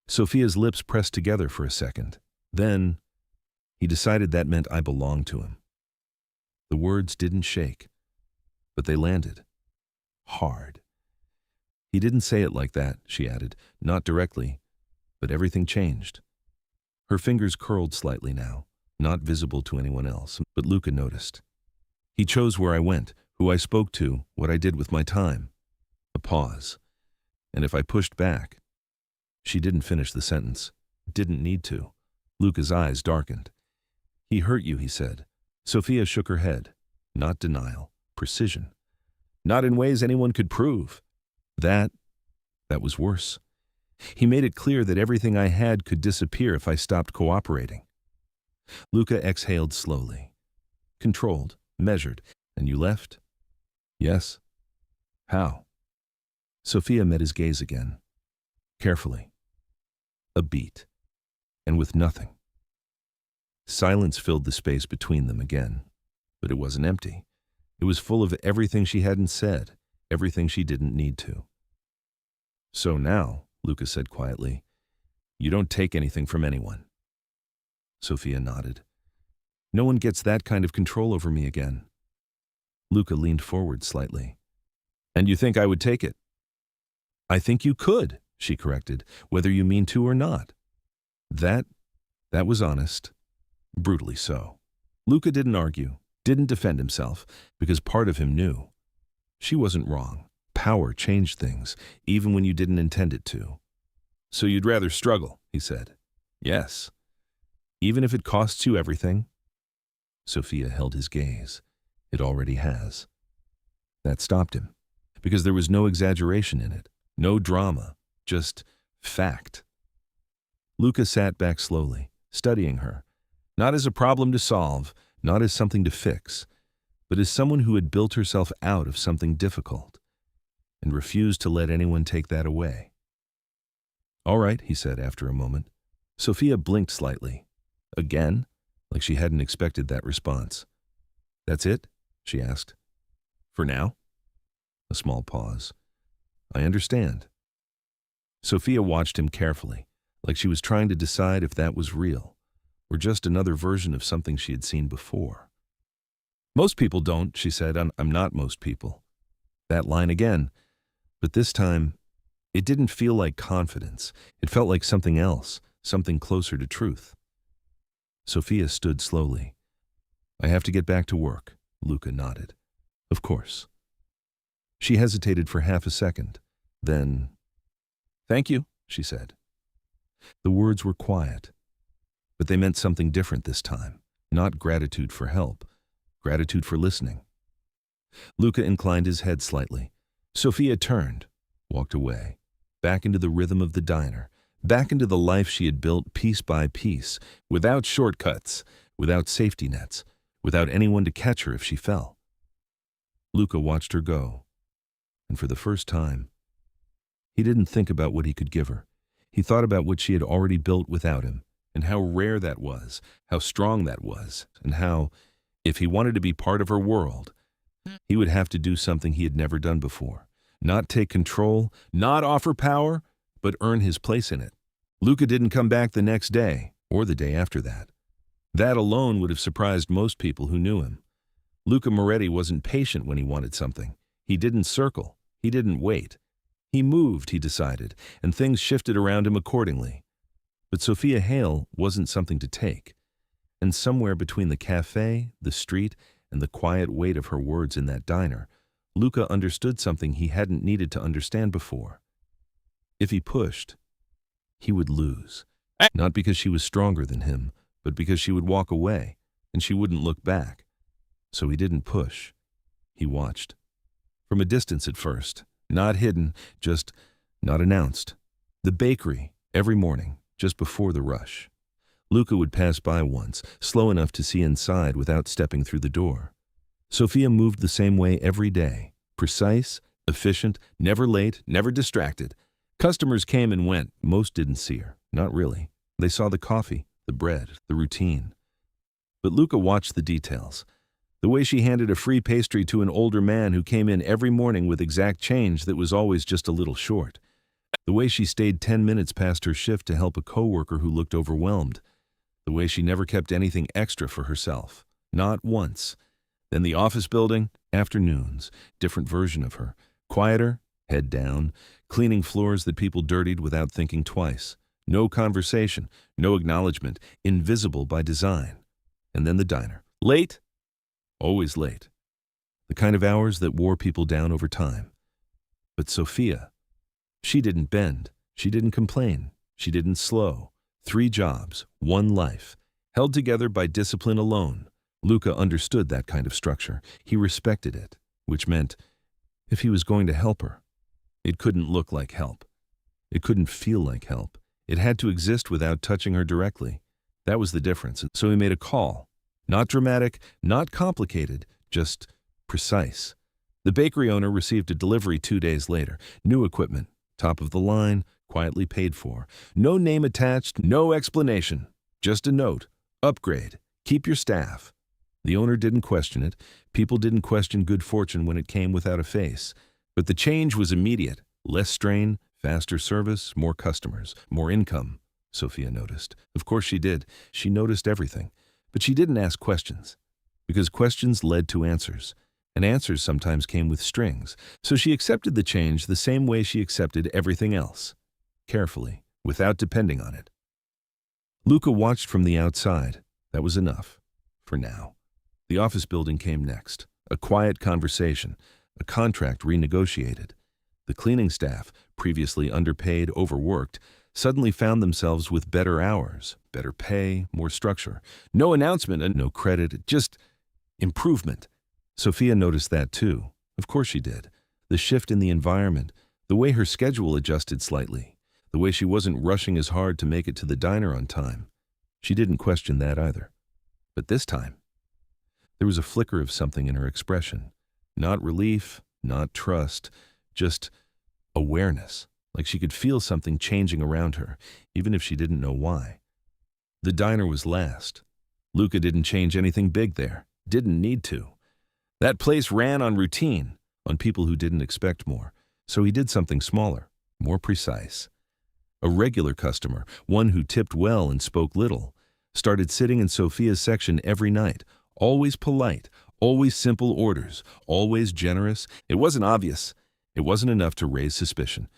Sophia's lips pressed together for a second. Then, he decided that meant I belonged to him. The words didn't shake, but they landed. Hard. He didn't say it like that, she added, not directly, but everything changed. Her fingers curled slightly now, not visible to anyone else, but Luca noticed. He chose where I went, who I spoke to, what I did with my time. A pause. And if I pushed back. She didn't finish the sentence. Didn't need to. Luca's eyes darkened. He hurt you, he said. Sophia shook her head. Not denial. Precision. Not in ways anyone could prove. That was worse. He made it clear that everything I had could disappear if I stopped cooperating. Luca exhaled slowly. Controlled, measured. And you left? Yes. How? Sophia met his gaze again. Carefully. A beat. And with nothing. Silence filled the space between them again. But it wasn't empty. It was full of everything she hadn't said, everything she didn't need to. So now, Luca said quietly, you don't take anything from anyone. Sophia nodded. No one gets that kind of control over me again. Luca leaned forward slightly. And you think I would take it? I think you could, she corrected, whether you mean to or not. That was honest. Brutally so. Luca didn't argue, didn't defend himself, because part of him knew. She wasn't wrong. Power changed things, even when you didn't intend it to. So you'd rather struggle, he said. Yes. Even if it costs you everything? Sophia held his gaze. It already has. That stopped him, because there was no exaggeration in it, no drama, just fact. Luca sat back slowly, studying her, not as a problem to solve, not as something to fix, but as someone who had built herself out of something difficult and refused to let anyone take that away. All right, he said after a moment. Sophia blinked slightly. Again? Like she hadn't expected that response. That's it? She asked. For now? A small pause. I understand. Sophia watched him carefully, like she was trying to decide if that was real, or just another version of something she had seen before. Most people don't, she said. I'm not most people. That line again. But this time, it didn't feel like confidence. It felt like something else, something closer to truth. Sophia stood slowly. I have to get back to work, Luca nodded. Of course. She hesitated for half a second. Then, thank you, she said. The words were quiet, but they meant something different this time. Not gratitude for help, gratitude for listening. Luca inclined his head slightly. Sophia turned, walked away, back into the rhythm of the diner, back into the life she had built piece by piece, without shortcuts, without safety nets, without anyone to catch her if she fell. Luca watched her go, and for the first time, he didn't think about what he could give her. He thought about what she had already built without him, and how rare that was, how strong that was, and how, if he wanted to be part of her world, he would have to do something he had never done before. Not take control, not offer power, but earn his place in it. Luca didn't come back the next day, or the day after that. That alone would have surprised most people who knew him. Luca Moretti wasn't patient when he wanted something. He didn't circle. He didn't wait. He moved, he decided, and things shifted around him accordingly. But Sophia Hale wasn't something to take. And somewhere between the cafe, the street, and the quiet weight of her words in that diner, Luca understood something he hadn't needed to understand before. If he pushed, he would lose. Not because she was stronger than him, but because she would walk away, and she wouldn't look back. So he didn't push. He watched. From a distance at first, not hidden, just not announced. The bakery, every morning, just before the rush. Luca would pass by once, slow enough to see inside without stepping through the door. Sophia moved the same way every day, precise, efficient, never late, never distracted. Customers came and went. Most didn't see her, not really. They saw the coffee, the bread, the routine. But Luca watched the details. The way she handed a free pastry to an older man who came in every morning with exact change that was always just a little short. The way she stayed 10 minutes past her shift to help a coworker who looked overwhelmed. The way she never kept anything extra for herself. Not once. Then the office building, afternoons, different version of her. Quieter, head down, cleaning floors that people dirtied without thinking twice. No conversation, no acknowledgement, invisible by design. And then the diner. Late? Always late. The kind of hours that wore people down over time. But Sophia, she didn't bend. She didn't complain. She didn't slow. 3 jobs, 1 life, held together by discipline alone. Luca understood that kind of structure. He respected it, which meant if he was going to help her, it couldn't look like help. It couldn't feel like help. It had to exist without touching her directly. That was the difference. So he made a call. Not dramatic, not complicated, just precise. The bakery owner received a delivery 2 days later. New equipment, top of the line, quietly paid for. No name attached, no explanation. Just a note. Upgrade. Keep your staff. The owner didn't question it. People didn't question good fortune when it came without a face. But the change was immediate. Less strain, faster service, more customers, more income, Sophia noticed. Of course she did. She noticed everything. But she didn't ask questions. Because questions led to answers. And answers sometimes came with strings. So she accepted the change the same way she accepted everything else. Carefully, without depending on it. Luca watched from the outside. That was enough. For now. The office building came next. A quiet conversation. A contract renegotiated. The cleaning staff, previously underpaid, overworked, suddenly found themselves with better hours, better pay, more structure. No announcement and no credit, just improvement. Sophia noticed that too. Of course she did. The shift in the environment, the way her schedule adjusted slightly, the way she wasn't rushing as hard to make it to the diner on time. She didn't question that either. But this time, there was a flicker of something in her expression. Not relief, not trust, just awareness, like she could feel something changing around her, even if she didn't know why. The diner was last. Luca didn't change anything big there, didn't need to. That place ran on routine, on people who didn't expect more, so he did something smaller, more precise. A regular customer, one who tipped well and spoke little, started sitting in Sophia's section every night, always polite, always simple orders, always generous. It wasn't obvious. It wasn't enough to raise suspicion,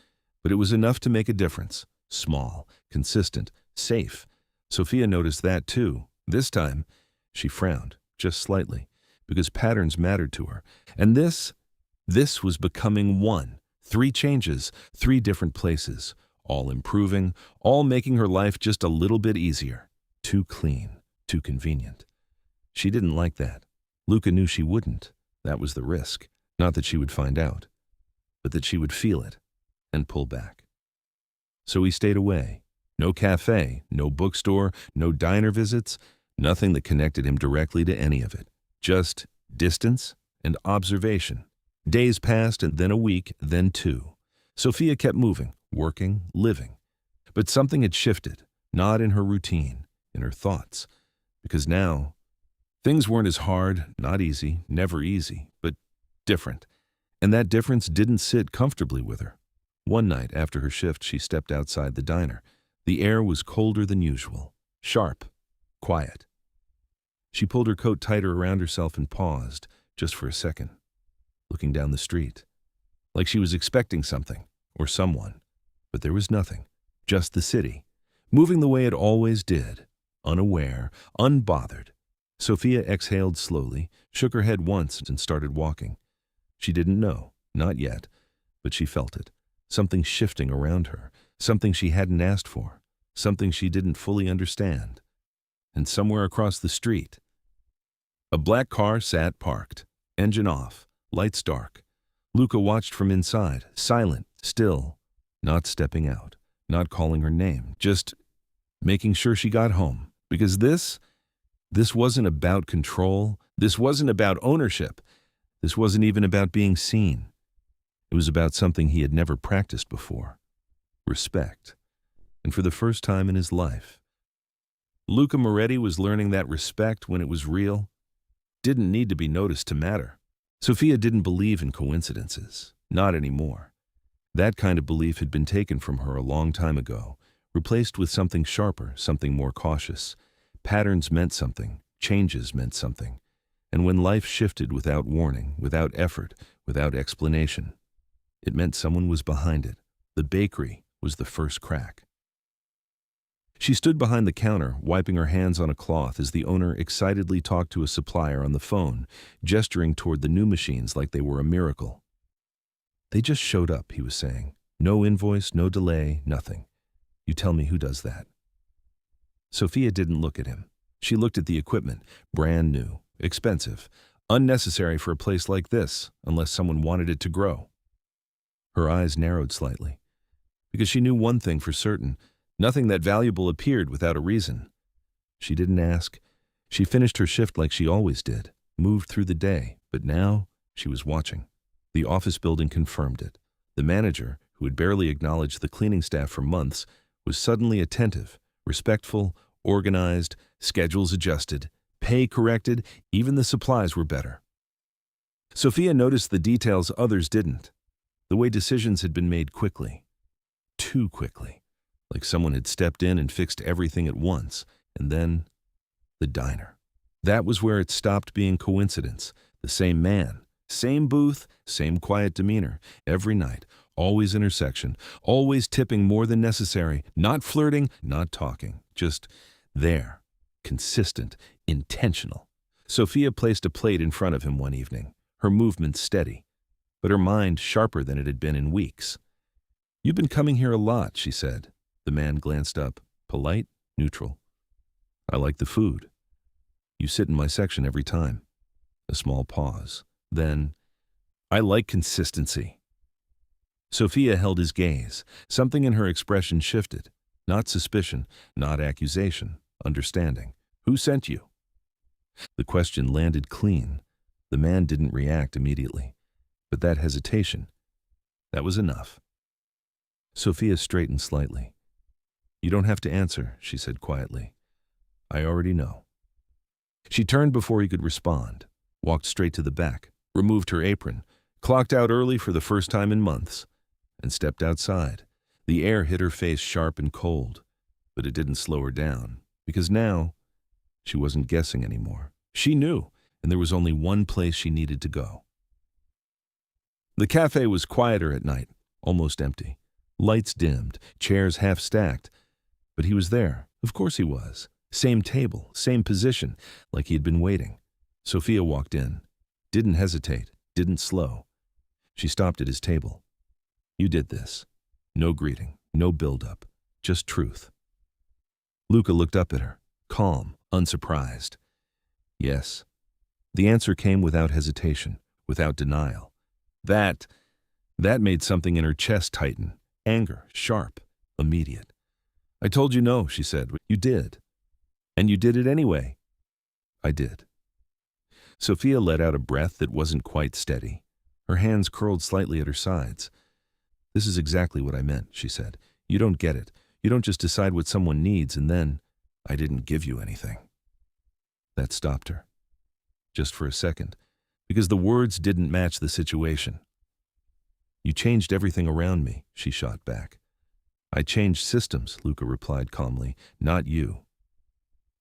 but it was enough to make a difference. Small, consistent, safe. Sophia noticed that too. This time, she frowned, just slightly, because patterns mattered to her. And this was becoming one. 3 changes, 3 different places, all improving, all making her life just a little bit easier. Too clean, too convenient. She didn't like that. Luca knew she wouldn't. That was the risk. Not that she would find out, but that she would feel it and pull back. So he stayed away. No cafe, no bookstore, no diner visits, nothing that connected him directly to any of it. Just distance and observation. Days passed, and then a week, then 2. Sophia kept moving, working, living. But something had shifted, not in her routine, in her thoughts. Because now, things weren't as hard, not easy, never easy, but different. And that difference didn't sit comfortably with her. One night after her shift, she stepped outside the diner. The air was colder than usual, sharp, quiet. She pulled her coat tighter around herself and paused, just for a second, looking down the street, like she was expecting something, or someone. But there was nothing, just the city, moving the way it always did, unaware, unbothered. Sophia exhaled slowly, shook her head once, and started walking. She didn't know, not yet, but she felt it. Something shifting around her, something she hadn't asked for, something she didn't fully understand. And somewhere across the street, a black car sat parked, engine off, lights dark. Luca watched from inside, silent, still, not stepping out, not calling her name, just making sure she got home. Because this wasn't about control, this wasn't about ownership, this wasn't even about being seen. It was about something he had never practiced before. Respect. And for the first time in his life, Luca Moretti was learning that respect, when it was real, didn't need to be noticed to matter. Sophia didn't believe in coincidences. Not anymore. That kind of belief had been taken from her a long time ago, replaced with something sharper, something more cautious. Patterns meant something. Changes meant something. And when life shifted without warning, without effort, without explanation, it meant someone was behind it. The bakery was the first crack. She stood behind the counter, wiping her hands on a cloth as the owner excitedly talked to a supplier on the phone, gesturing toward the new machines like they were a miracle. "They just showed up," he was saying. "No invoice, no delay, nothing. You tell me who does that." Sophia didn't look at him. She looked at the equipment, brand new, expensive, unnecessary for a place like this, unless someone wanted it to grow. Her eyes narrowed slightly, because she knew one thing for certain: nothing that valuable appeared without a reason. She didn't ask. She finished her shift like she always did, moved through the day, but now she was watching. The office building confirmed it. The manager, who had barely acknowledged the cleaning staff for months, was suddenly attentive, respectful, organized, schedules adjusted, pay corrected, even the supplies were better. Sophia noticed the details others didn't. The way decisions had been made quickly. Too quickly. Like someone had stepped in and fixed everything at once. And then, the diner. That was where it stopped being coincidence. The same man, same booth, same quiet demeanor. Every night, always intersection, always tipping more than necessary, not flirting, not talking, just there, consistent, intentional. Sophia placed a plate in front of him one evening, her movements steady, but her mind sharper than it had been in weeks. "You've been coming here a lot," she said. The man glanced up, polite, neutral. I like the food. You sit in my section every time. A small pause. Then, I like consistency. Sophia held his gaze. Something in her expression shifted. Not suspicion, not accusation, understanding. Who sent you? The question landed clean. The man didn't react immediately. But that hesitation, that was enough. Sophia straightened slightly. You don't have to answer, she said quietly. I already know. She turned before he could respond, walked straight to the back, removed her apron, clocked out early for the first time in months, and stepped outside. The air hit her face sharp and cold, but it didn't slow her down, because now she wasn't guessing anymore. She knew, and there was only one place she needed to go. The cafe was quieter at night, almost empty. Lights dimmed, chairs half stacked, but he was there. Of course he was. Same table, same position, like he had been waiting. Sophia walked in, didn't hesitate, didn't slow. She stopped at his table. You did this. No greeting, no build-up, just truth. Luca looked up at her, calm, unsurprised. Yes. The answer came without hesitation, without denial. That made something in her chest tighten. Anger, sharp, immediate. I told you no, she said. You did. And you did it anyway. I did. Sophia let out a breath that wasn't quite steady. Her hands curled slightly at her sides. This is exactly what I meant, she said. You don't get it. You don't just decide what someone needs and then, I didn't give you anything. That stopped her. Just for a second, because the words didn't match the situation. You changed everything around me, she shot back. I changed systems, Luca replied calmly, not you.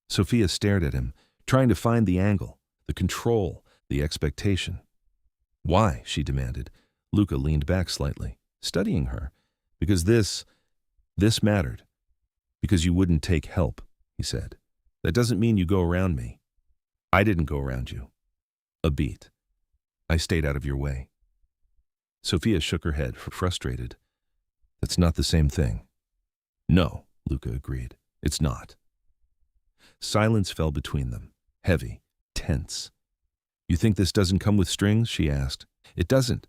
Sophia stared at him, trying to find the angle, the control, the expectation. Why? She demanded. Luca leaned back slightly, studying her. Because this mattered. Because you wouldn't take help, he said. That doesn't mean you go around me. I didn't go around you. A beat. I stayed out of your way. Sophia shook her head, frustrated. That's not the same thing. No, Luca agreed. It's not. Silence fell between them, heavy, tense. You think this doesn't come with strings? She asked. It doesn't.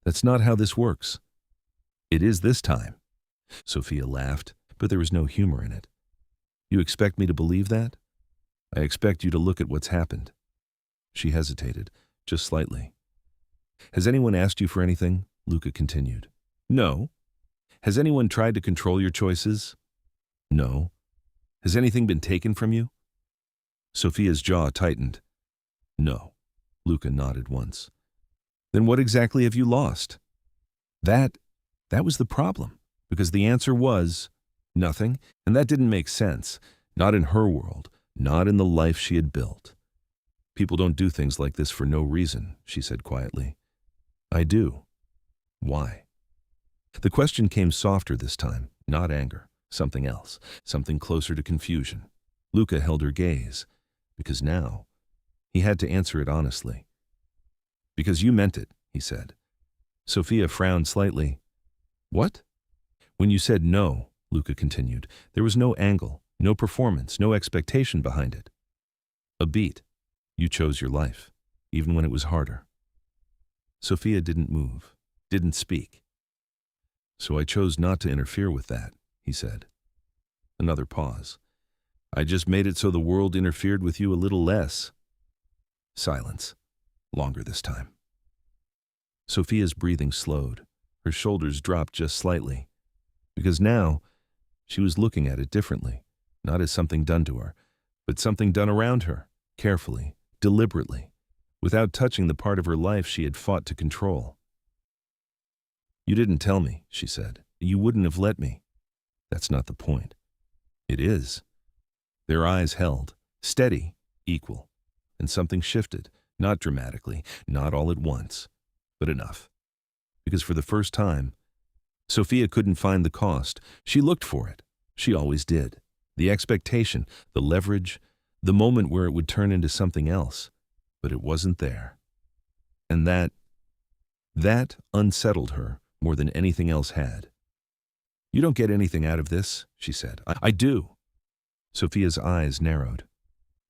That's not how this works. It is this time. Sophia laughed, but there was no humor in it. You expect me to believe that? I expect you to look at what's happened. She hesitated, just slightly. Has anyone asked you for anything? Luca continued. No. Has anyone tried to control your choices? No. Has anything been taken from you? Sophia's jaw tightened. No. Luca nodded once. Then what exactly have you lost? That was the problem, because the answer was nothing, and that didn't make sense. Not in her world, not in the life she had built. People don't do things like this for no reason, she said quietly. I do. Why? The question came softer this time, not anger, something else, something closer to confusion. Luca held her gaze, because now he had to answer it honestly. Because you meant it, he said. Sophia frowned slightly. What? When you said no, Luca continued, there was no angle, no performance, no expectation behind it. A beat. You chose your life, even when it was harder. Sophia didn't move, didn't speak. So I chose not to interfere with that, he said. Another pause. I just made it so the world interfered with you a little less. Silence. Longer this time. Sophia's breathing slowed. Her shoulders dropped just slightly. Because now, she was looking at it differently. Not as something done to her, but something done around her, carefully, deliberately, without touching the part of her life she had fought to control. You didn't tell me, she said. You wouldn't have let me. That's not the point. It is. Their eyes held, steady, equal, and something shifted, not dramatically, not all at once, but enough. Because for the first time, Sophia couldn't find the cost. She looked for it. She always did. The expectation, the leverage, the moment where it would turn into something else. But it wasn't there. And that unsettled her more than anything else had. You don't get anything out of this, she said. I do. Sophia's eyes narrowed.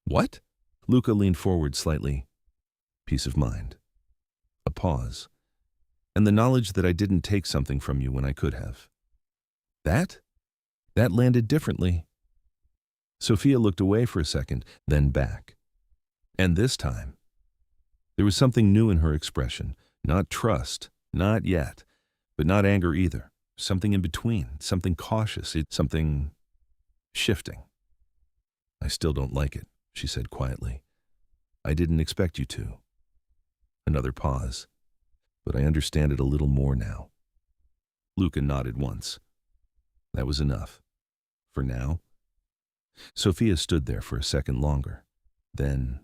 What? Luca leaned forward slightly. Peace of mind. A pause. And the knowledge that I didn't take something from you when I could have. That landed differently. Sophia looked away for a second, then back. And this time, there was something new in her expression. Not trust, not yet, but not anger either. Something in between, something cautious, something shifting. I still don't like it, she said quietly. I didn't expect you to. Another pause. But I understand it a little more now. Luca nodded once. That was enough. For now. Sophia stood there for a second longer. Then,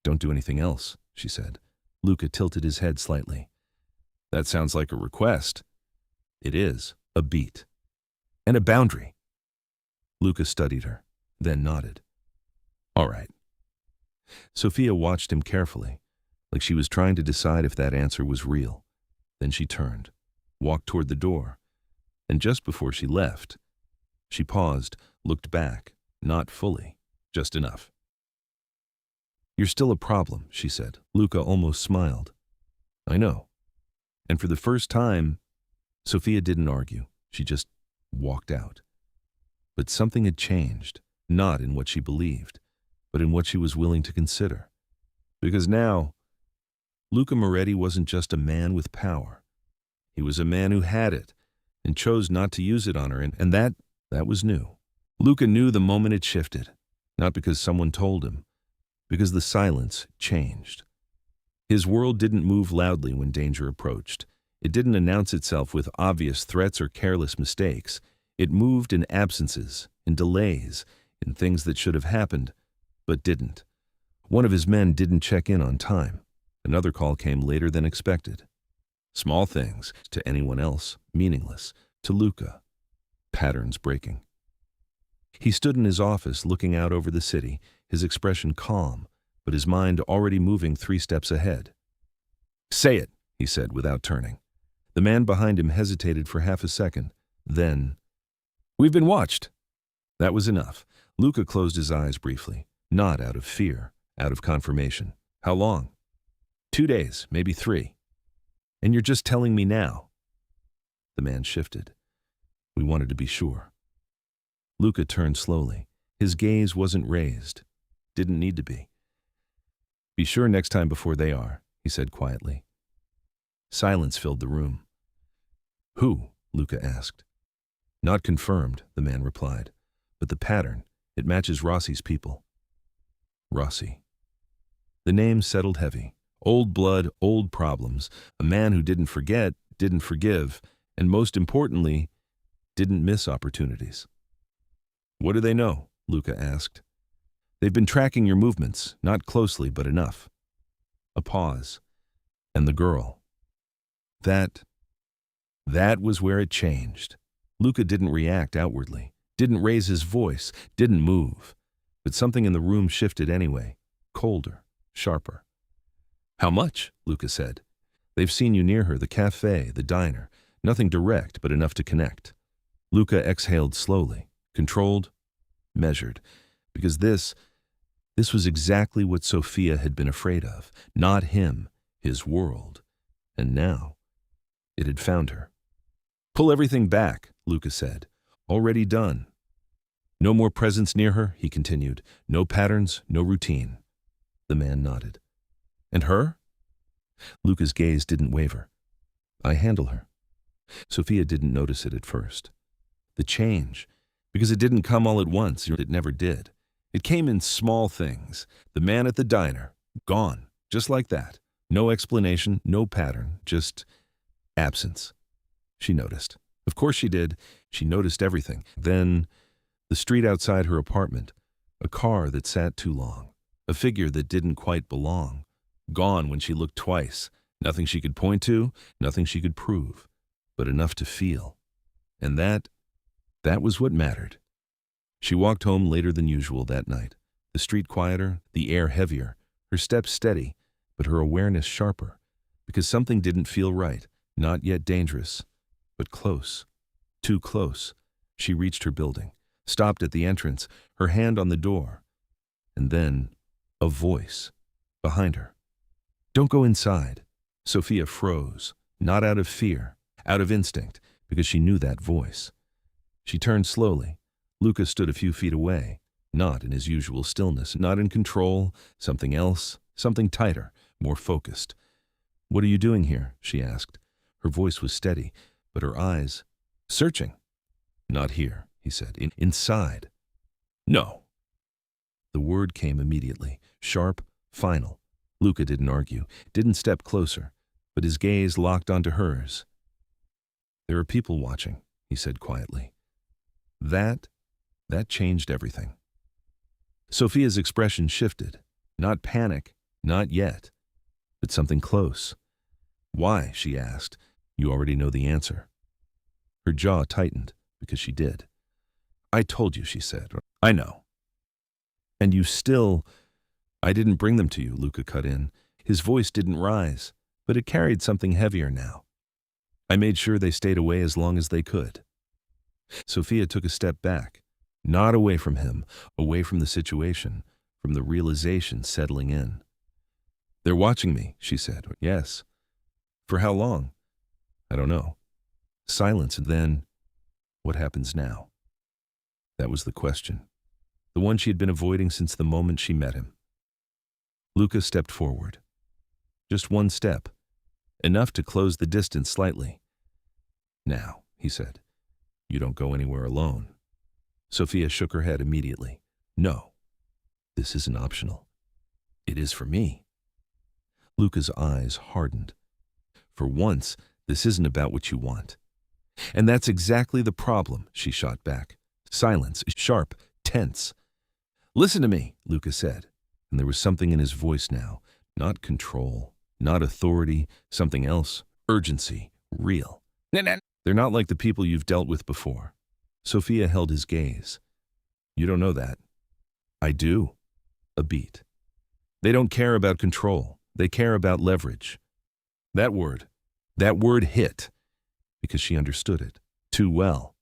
don't do anything else, she said. Luca tilted his head slightly. That sounds like a request. It is a beat. And a boundary. Luca studied her, then nodded. All right. Sophia watched him carefully, like she was trying to decide if that answer was real. Then she turned, walked toward the door, and just before she left, she paused, looked back, not fully, just enough. You're still a problem, she said. Luca almost smiled. I know. And for the first time, Sophia didn't argue. She just walked out. But something had changed, not in what she believed, but in what she was willing to consider. Because now, Luca Moretti wasn't just a man with power. He was a man who had it and chose not to use it on her, and that was new. Luca knew the moment it shifted, not because someone told him, because the silence changed. His world didn't move loudly when danger approached. It didn't announce itself with obvious threats or careless mistakes. It moved in absences, in delays, in things that should have happened, but didn't. One of his men didn't check in on time. Another call came later than expected. Small things, to anyone else, meaningless. To Luca, patterns breaking. He stood in his office looking out over the city, his expression calm, but his mind already moving 3 steps ahead. Say it, he said without turning. The man behind him hesitated for half a second. Then, we've been watched. That was enough. Luca closed his eyes briefly, not out of fear, out of confirmation. How long? 2 days, maybe 3. And you're just telling me now. The man shifted. We wanted to be sure. Luca turned slowly. His gaze wasn't raised. Didn't need to be. Be sure next time before they are, he said quietly. Silence filled the room. Who? Luca asked. Not confirmed, the man replied. But the pattern, it matches Rossi's people. Rossi. The name settled heavy. Old blood, old problems. A man who didn't forget, didn't forgive, and most importantly, didn't miss opportunities. What do they know? Luca asked. They've been tracking your movements, not closely, but enough. A pause. And the girl. That was where it changed. Luca didn't react outwardly, didn't raise his voice, didn't move. But something in the room shifted anyway, colder, sharper. How much? Luca said. They've seen you near her, the cafe, the diner. Nothing direct, but enough to connect. Luca exhaled slowly, controlled, measured, because this was exactly what Sophia had been afraid of. Not him, his world. And now, it had found her. Pull everything back, Luca said. Already done. No more presence near her, he continued. No patterns, no routine. The man nodded. And her? Luca's gaze didn't waver. I handle her. Sophia didn't notice it at first. The change, because it didn't come all at once, it never did. It came in small things. The man at the diner, gone, just like that. No explanation, no pattern, just absence. She noticed. Of course she did. She noticed everything. Then, the street outside her apartment, a car that sat too long, a figure that didn't quite belong. Gone when she looked twice. Nothing she could point to, nothing she could prove, but enough to feel. And that was what mattered. She walked home later than usual that night, the street quieter, the air heavier, her steps steady, but her awareness sharper, because something didn't feel right, not yet dangerous, but close, Too close. She reached her building, stopped at the entrance, her hand on the door. And then, a voice behind her. "Don't go inside." Sophia froze, not out of fear, out of instinct, because she knew that voice. She turned slowly. Luca stood a few feet away, not in his usual stillness, not in control, something else, something tighter, more focused. "What are you doing here?" she asked. Her voice was steady, but her eyes searching. "Not here," he said. Inside." "No." The word came immediately, sharp, final. Luca didn't argue, didn't step closer, but his gaze locked onto hers. "There are people watching," he said quietly. That changed everything. Sophia's expression shifted. Not panic, not yet, but something close. "Why?" she asked. "You already know the answer." Her jaw tightened, because she did. "I told you," she said. "I know." "And you still—" "I didn't bring them to you," Luca cut in. His voice didn't rise, but it carried something heavier now. "I made sure they stayed away as long as they could." Sophia took a step back, not away from him, away from the situation, from the realization settling in. "They're watching me," she said. "Yes." "For how long?" "I don't know." Silence, and then, what happens now? That was the question, the one she had been avoiding since the moment she met him. Luca stepped forward. Just one step, enough to close the distance slightly. "Now," he said, "you don't go anywhere alone." Sophia shook her head immediately. "No, this isn't optional. It is for me." Luca's eyes hardened. "For once, this isn't about what you want." "And that's exactly the problem," she shot back. Silence, sharp, tense. "Listen to me," Luca said, and there was something in his voice now. Not control, not authority, something else. Urgency, real. "They're not like the people you've dealt with before." Sophia held his gaze. "You don't know that." "I do." A beat. "They don't care about control. They care about leverage." That word hit, because she understood it too well.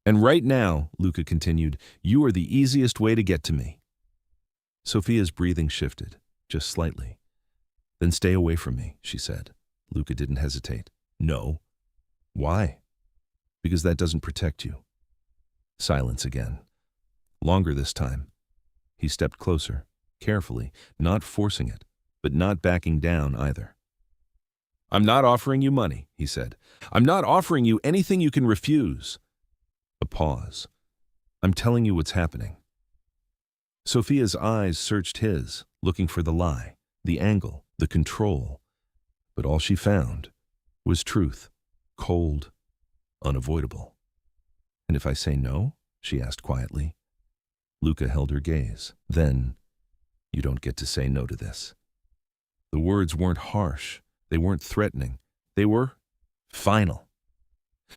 "And right now," Luca continued, "you are the easiest way to get to me." Sophia's breathing shifted, just slightly. "Then stay away from me," she said. Luca didn't hesitate. "No." "Why?" "Because that doesn't protect you." Silence again. Longer this time. He stepped closer, carefully, not forcing it, but not backing down either. "I'm not offering you money," he said. "I'm not offering you anything you can refuse." A pause. "I'm telling you what's happening." Sophia's eyes searched his, looking for the lie, the angle, the control. But all she found was truth, cold, unavoidable. "And if I say no?" she asked quietly. Luca held her gaze. "Then, you don't get to say no to this." The words weren't harsh. They weren't threatening. They were final.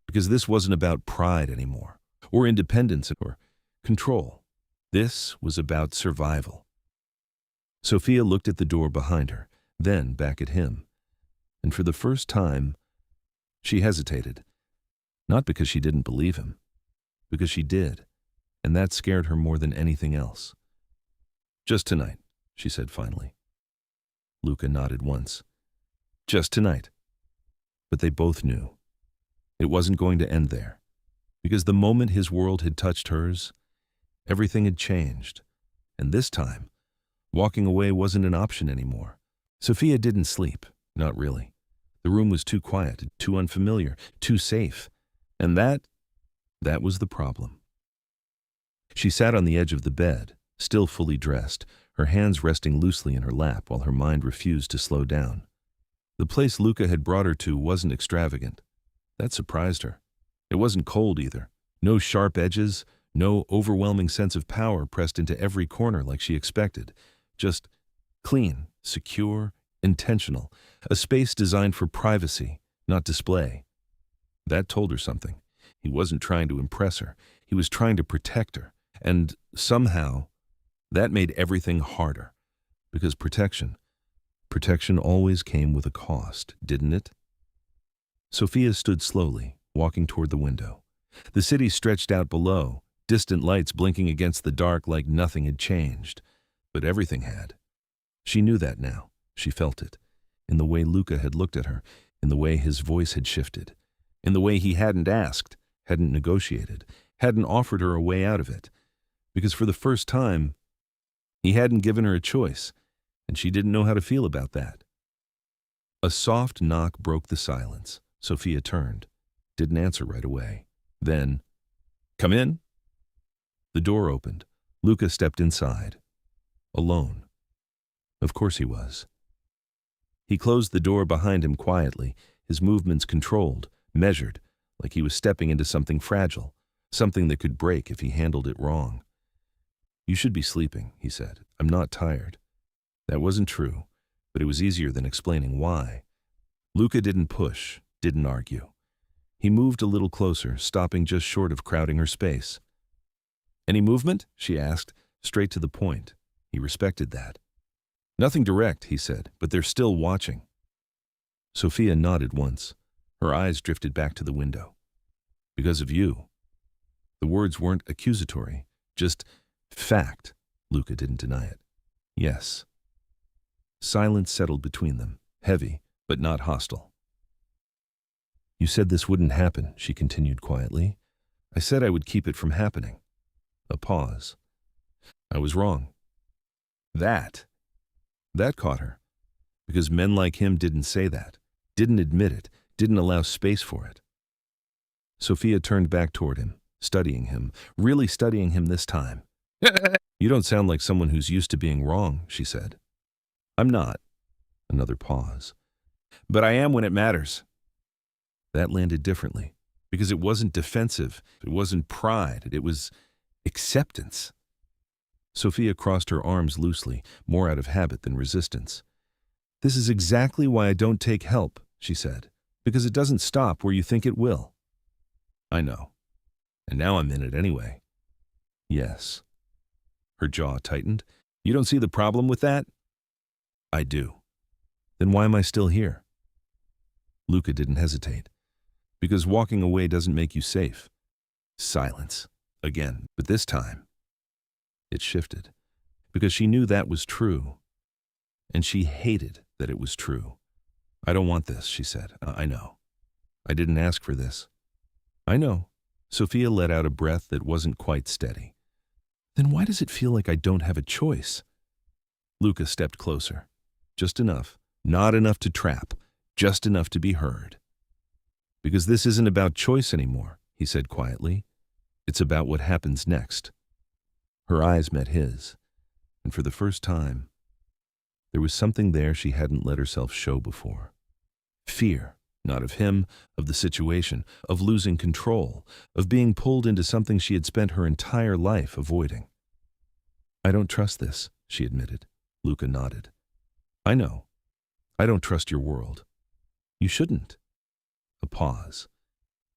Because this wasn't about pride anymore, or independence, or control. This was about survival. Sophia looked at the door behind her, then back at him. And for the first time, she hesitated. Not because she didn't believe him, because she did, and that scared her more than anything else. "Just tonight," she said finally. Luca nodded once. Just tonight. But they both knew. It wasn't going to end there. Because the moment his world had touched hers, everything had changed. And this time, walking away wasn't an option anymore. Sophia didn't sleep, not really. The room was too quiet, too unfamiliar, too safe. And that was the problem. She sat on the edge of the bed, still fully dressed, her hands resting loosely in her lap while her mind refused to slow down. The place Luca had brought her to wasn't extravagant. That surprised her. It wasn't cold either. No sharp edges, no overwhelming sense of power pressed into every corner like she expected. Just clean, secure, intentional. A space designed for privacy, not display. That told her something. He wasn't trying to impress her. He was trying to protect her. And somehow, that made everything harder. Because protection always came with a cost, didn't it? Sophia stood slowly, walking toward the window. The city stretched out below, distant lights blinking against the dark like nothing had changed. But everything had. She knew that now. She felt it. In the way Luca had looked at her, in the way his voice had shifted, in the way he hadn't asked, hadn't negotiated, hadn't offered her a way out of it. Because for the first time, he hadn't given her a choice, and she didn't know how to feel about that. A soft knock broke the silence. Sophia turned, didn't answer right away. Then, "Come in." The door opened. Luca stepped inside. Alone. Of course he was. He closed the door behind him quietly, his movements controlled, measured, like he was stepping into something fragile, something that could break if he handled it wrong. "You should be sleeping," he said. "I'm not tired." That wasn't true, but it was easier than explaining why. Luca didn't push, didn't argue. He moved a little closer, stopping just short of crowding her space. "Any movement?" she asked, straight to the point. He respected that. "Nothing direct," he said, "but they're still watching." Sophia nodded once. Her eyes drifted back to the window. "Because of you." The words weren't accusatory, just fact. Luca didn't deny it. "Yes." Silence settled between them, heavy, but not hostile. "You said this wouldn't happen," she continued quietly. "I said I would keep it from happening." A pause. "I was wrong." That caught her. Because men like him didn't say that, didn't admit it, didn't allow space for it. Sophia turned back toward him, studying him, really studying him this time. "You don't sound like someone who's used to being wrong," she said. "I'm not." Another pause. "But I am when it matters." That landed differently, because it wasn't defensive, it wasn't pride, it was acceptance. Sophia crossed her arms loosely, more out of habit than resistance. "This is exactly why I don't take help," she said, "because it doesn't stop where you think it will." "I know. And now I'm in it anyway." "Yes." Her jaw tightened. "You don't see the problem with that?" "I do." "Then why am I still here?" Luca didn't hesitate. "Because walking away doesn't make you safe." Silence. Again. But this time, it shifted. Because she knew that was true. And she hated that it was true. "I don't want this," she said. I know. I didn't ask for this." "I know." Sophia let out a breath that wasn't quite steady. "Then why does it feel like I don't have a choice?" Luca stepped closer. Just enough. Not enough to trap. Just enough to be heard. "Because this isn't about choice anymore," he said quietly. "It's about what happens next." Her eyes met his, and for the first time, there was something there she hadn't let herself show before. Fear, not of him, of the situation, of losing control, of being pulled into something she had spent her entire life avoiding. "I don't trust this," she admitted. Luca nodded. "I know. I don't trust your world." "You shouldn't." A pause.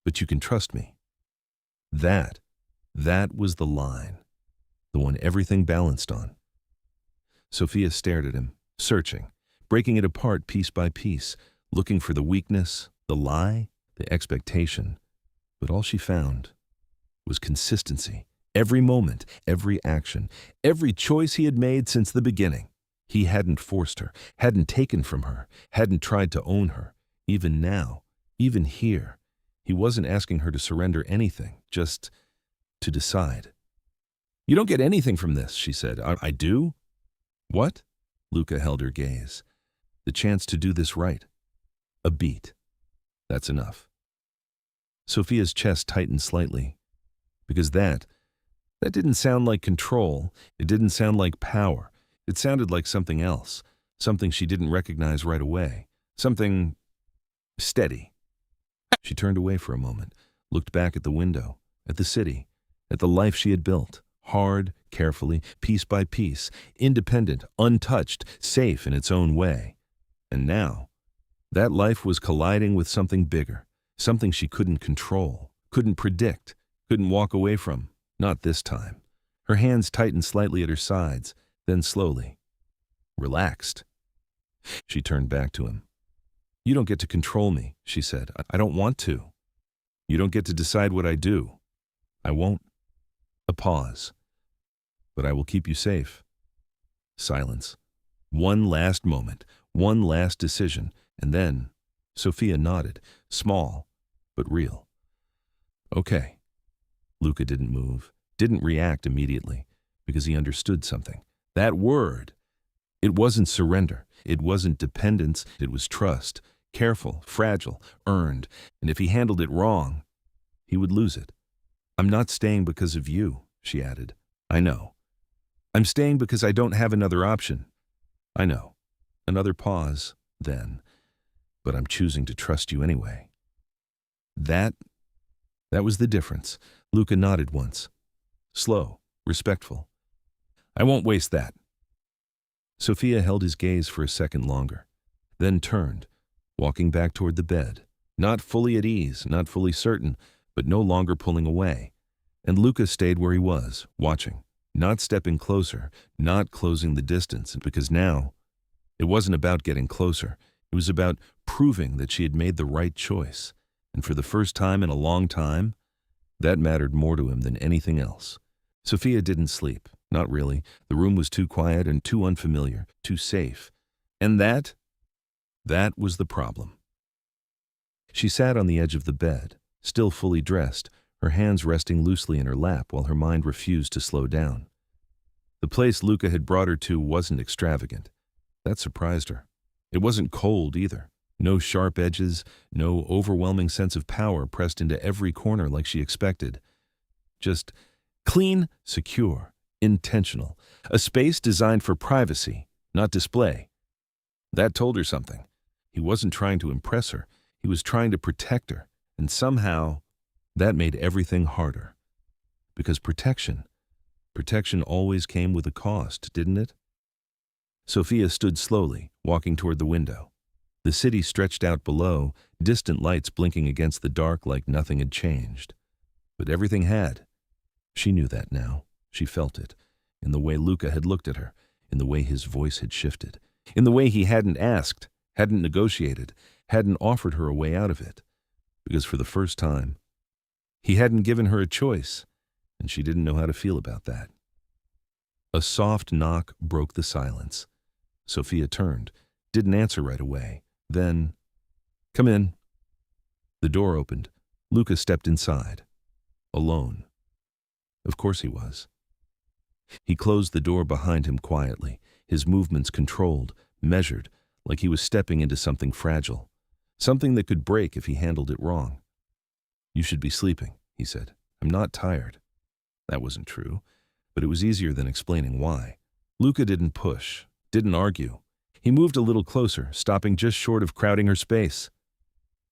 "But you can trust me." That was the line. The one everything balanced on. Sophia stared at him, searching, breaking it apart piece by piece, looking for the weakness, the lie, the expectation. But all she found was consistency. Every moment, every action, every choice he had made since the beginning. He hadn't forced her, hadn't taken from her, hadn't tried to own her. Even now, even here, he wasn't asking her to surrender anything, just to decide. "You don't get anything from this," she said. I do?" "What?" Luca held her gaze. "The chance to do this right. A beat. That's enough." Sophia's chest tightened slightly. Because that didn't sound like control. It didn't sound like power. It sounded like something else. Something she didn't recognize right away. Something steady. She turned away for a moment, looked back at the window, at the city, at the life she had built. Hard, carefully, piece by piece, independent, untouched, safe in its own way. And now, that life was colliding with something bigger, something she couldn't control, couldn't predict, couldn't walk away from. Not this time. Her hands tightened slightly at her sides, then slowly. Relaxed. She turned back to him. "You don't get to control me," she said. "I don't want to." You don't get to decide what I do. I won't. A pause. But I will keep you safe. Silence. One last moment, one last decision, and then Sophia nodded, small, but real. Okay. Luca didn't move, didn't react immediately, because he understood something. That word. It wasn't surrender. It wasn't dependence. It was trust. Careful, fragile, earned. And if he handled it wrong, he would lose it. I'm not staying because of you, she added. I know. I'm staying because I don't have another option. I know. Another pause, then. But I'm choosing to trust you anyway. That was the difference. Luca nodded once. Slow, respectful. I won't waste that. Sophia held his gaze for a second longer, then turned, walking back toward the bed, not fully at ease, not fully certain, but no longer pulling away. And Luca stayed where he was, watching, not stepping closer, not closing the distance, because now it wasn't about getting closer. It was about proving that she had made the right choice. And for the first time in a long time, that mattered more to him than anything else. Sophia didn't sleep. Not really. The room was too quiet and too unfamiliar, too safe. And that was the problem. She sat on the edge of the bed, still fully dressed, her hands resting loosely in her lap while her mind refused to slow down. The place Luca had brought her to wasn't extravagant. That surprised her. It wasn't cold either. No sharp edges, no overwhelming sense of power pressed into every corner like she expected. Just clean, secure, intentional. A space designed for privacy, not display. That told her something. He wasn't trying to impress her. He was trying to protect her. And somehow, that made everything harder. Because protection always came with a cost, didn't it? Sophia stood slowly, walking toward the window. The city stretched out below, distant lights blinking against the dark like nothing had changed. But everything had. She knew that now. She felt it, in the way Luca had looked at her, in the way his voice had shifted, in the way he hadn't asked, hadn't negotiated, hadn't offered her a way out of it. Because for the first time, he hadn't given her a choice, and she didn't know how to feel about that. A soft knock broke the silence. Sophia turned, didn't answer right away. Then, "Come in." The door opened. Luca stepped inside. Alone. Of course he was. He closed the door behind him quietly, his movements controlled, measured, like he was stepping into something fragile, something that could break if he handled it wrong. "You should be sleeping," he said. "I'm not tired." That wasn't true, but it was easier than explaining why. Luca didn't push, didn't argue. He moved a little closer, stopping just short of crowding her space.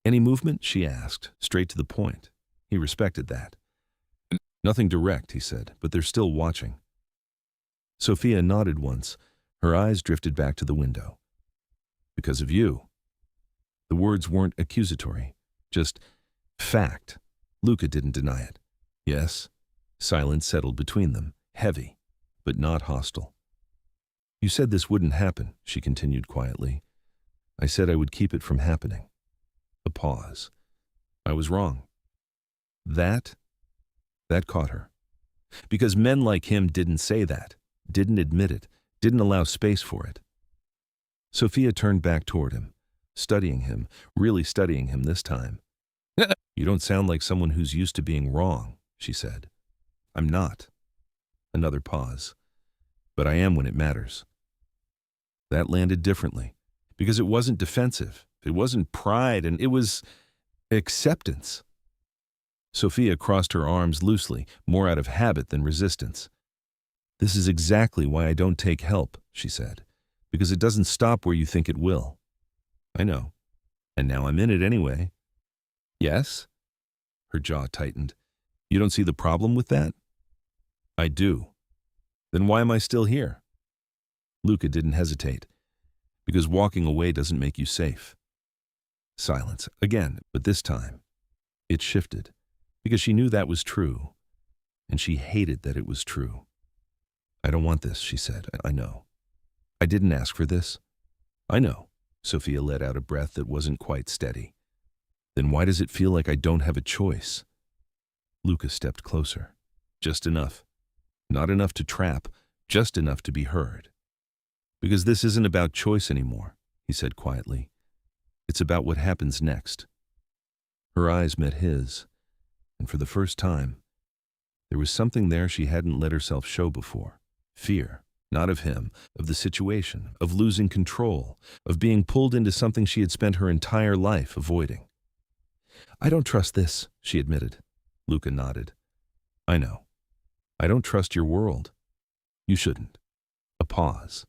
"Any movement?" she asked, straight to the point. He respected that. "Nothing direct," he said, "but they're still watching." Sophia nodded once. Her eyes drifted back to the window. "Because of you." The words weren't accusatory, just fact. Luca didn't deny it. "Yes." Silence settled between them, heavy, but not hostile. "You said this wouldn't happen," she continued quietly. "I said I would keep it from happening." A pause. "I was wrong." That caught her. Because men like him didn't say that, didn't admit it, didn't allow space for it. Sophia turned back toward him, studying him, really studying him this time. "You don't sound like someone who's used to being wrong," she said. "I'm not." Another pause. "But I am when it matters." That landed differently, because it wasn't defensive, it wasn't pride, and it was acceptance. Sophia crossed her arms loosely, more out of habit than resistance. "This is exactly why I don't take help," she said, "because it doesn't stop where you think it will." "I know. And now I'm in it anyway." "Yes?" Her jaw tightened. "You don't see the problem with that?" "I do." "Then why am I still here?" Luca didn't hesitate. "Because walking away doesn't make you safe." Silence, again, but this time, it shifted. Because she knew that was true, and she hated that it was true. "I don't want this," she said. "I know. I didn't ask for this." "I know." Sophia let out a breath that wasn't quite steady. Then why does it feel like I don't have a choice? Luca stepped closer. Just enough. Not enough to trap, just enough to be heard. Because this isn't about choice anymore, he said quietly. It's about what happens next. Her eyes met his, and for the first time, there was something there she hadn't let herself show before. Fear, not of him, of the situation, of losing control, of being pulled into something she had spent her entire life avoiding. I don't trust this, she admitted. Luca nodded. I know. I don't trust your world. You shouldn't. A pause.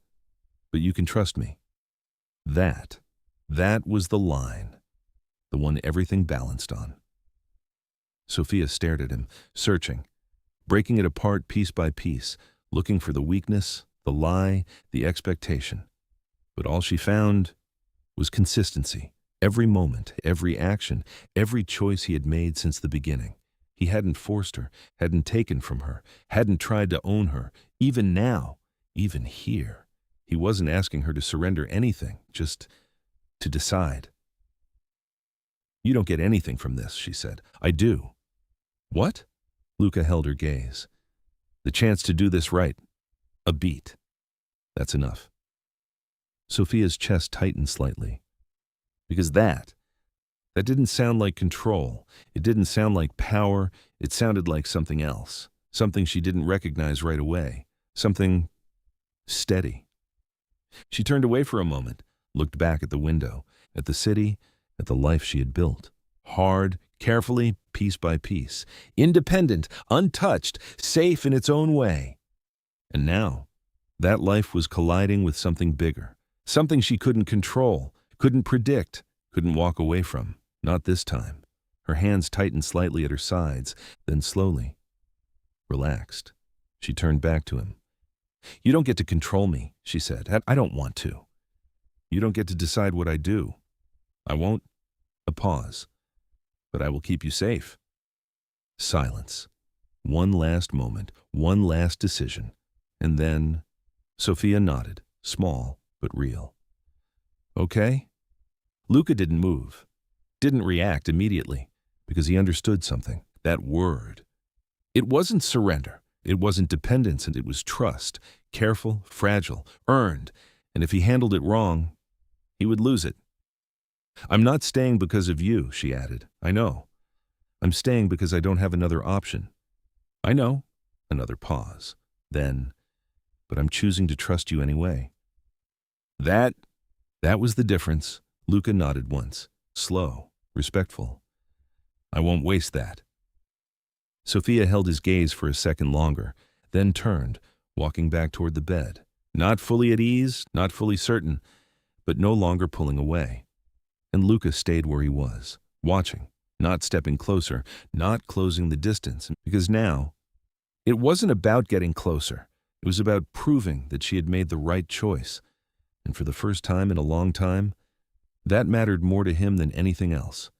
But you can trust me. That was the line. The one everything balanced on. Sophia stared at him, searching, breaking it apart piece by piece, looking for the weakness, the lie, the expectation. But all she found was consistency. Every moment, every action, every choice he had made since the beginning. He hadn't forced her, hadn't taken from her, hadn't tried to own her. Even now, even here, he wasn't asking her to surrender anything, just to decide. You don't get anything from this, she said. I do. What? Luca held her gaze. The chance to do this right. A beat. That's enough. Sophia's chest tightened slightly. Because that didn't sound like control. It didn't sound like power. It sounded like something else. Something she didn't recognize right away. Something steady. She turned away for a moment, looked back at the window, at the city, at the life she had built. Hard, carefully, piece by piece. Independent, untouched, safe in its own way. And now, that life was colliding with something bigger. Something she couldn't control, couldn't predict, couldn't walk away from. Not this time. Her hands tightened slightly at her sides, then slowly, relaxed. She turned back to him. You don't get to control me, she said. I don't want to. You don't get to decide what I do. I won't. A pause. But I will keep you safe. Silence. One last moment, one last decision. And then Sophia nodded, small but real. Okay? Luca didn't move, didn't react immediately, because he understood something. That word. It wasn't surrender. It wasn't dependence, and it was trust. Careful, fragile, earned. And if he handled it wrong, he would lose it. I'm not staying because of you, she added. I know. I'm staying because I don't have another option. I know. Another pause. Then, but I'm choosing to trust you anyway. That was the difference. Luca nodded once, slow, respectful. I won't waste that. Sophia held his gaze for a second longer, then turned, walking back toward the bed. Not fully at ease, not fully certain, but no longer pulling away. And Luca stayed where he was, watching, not stepping closer, not closing the distance, because now, it wasn't about getting closer. It was about proving that she had made the right choice. And for the first time in a long time, that mattered more to him than anything else.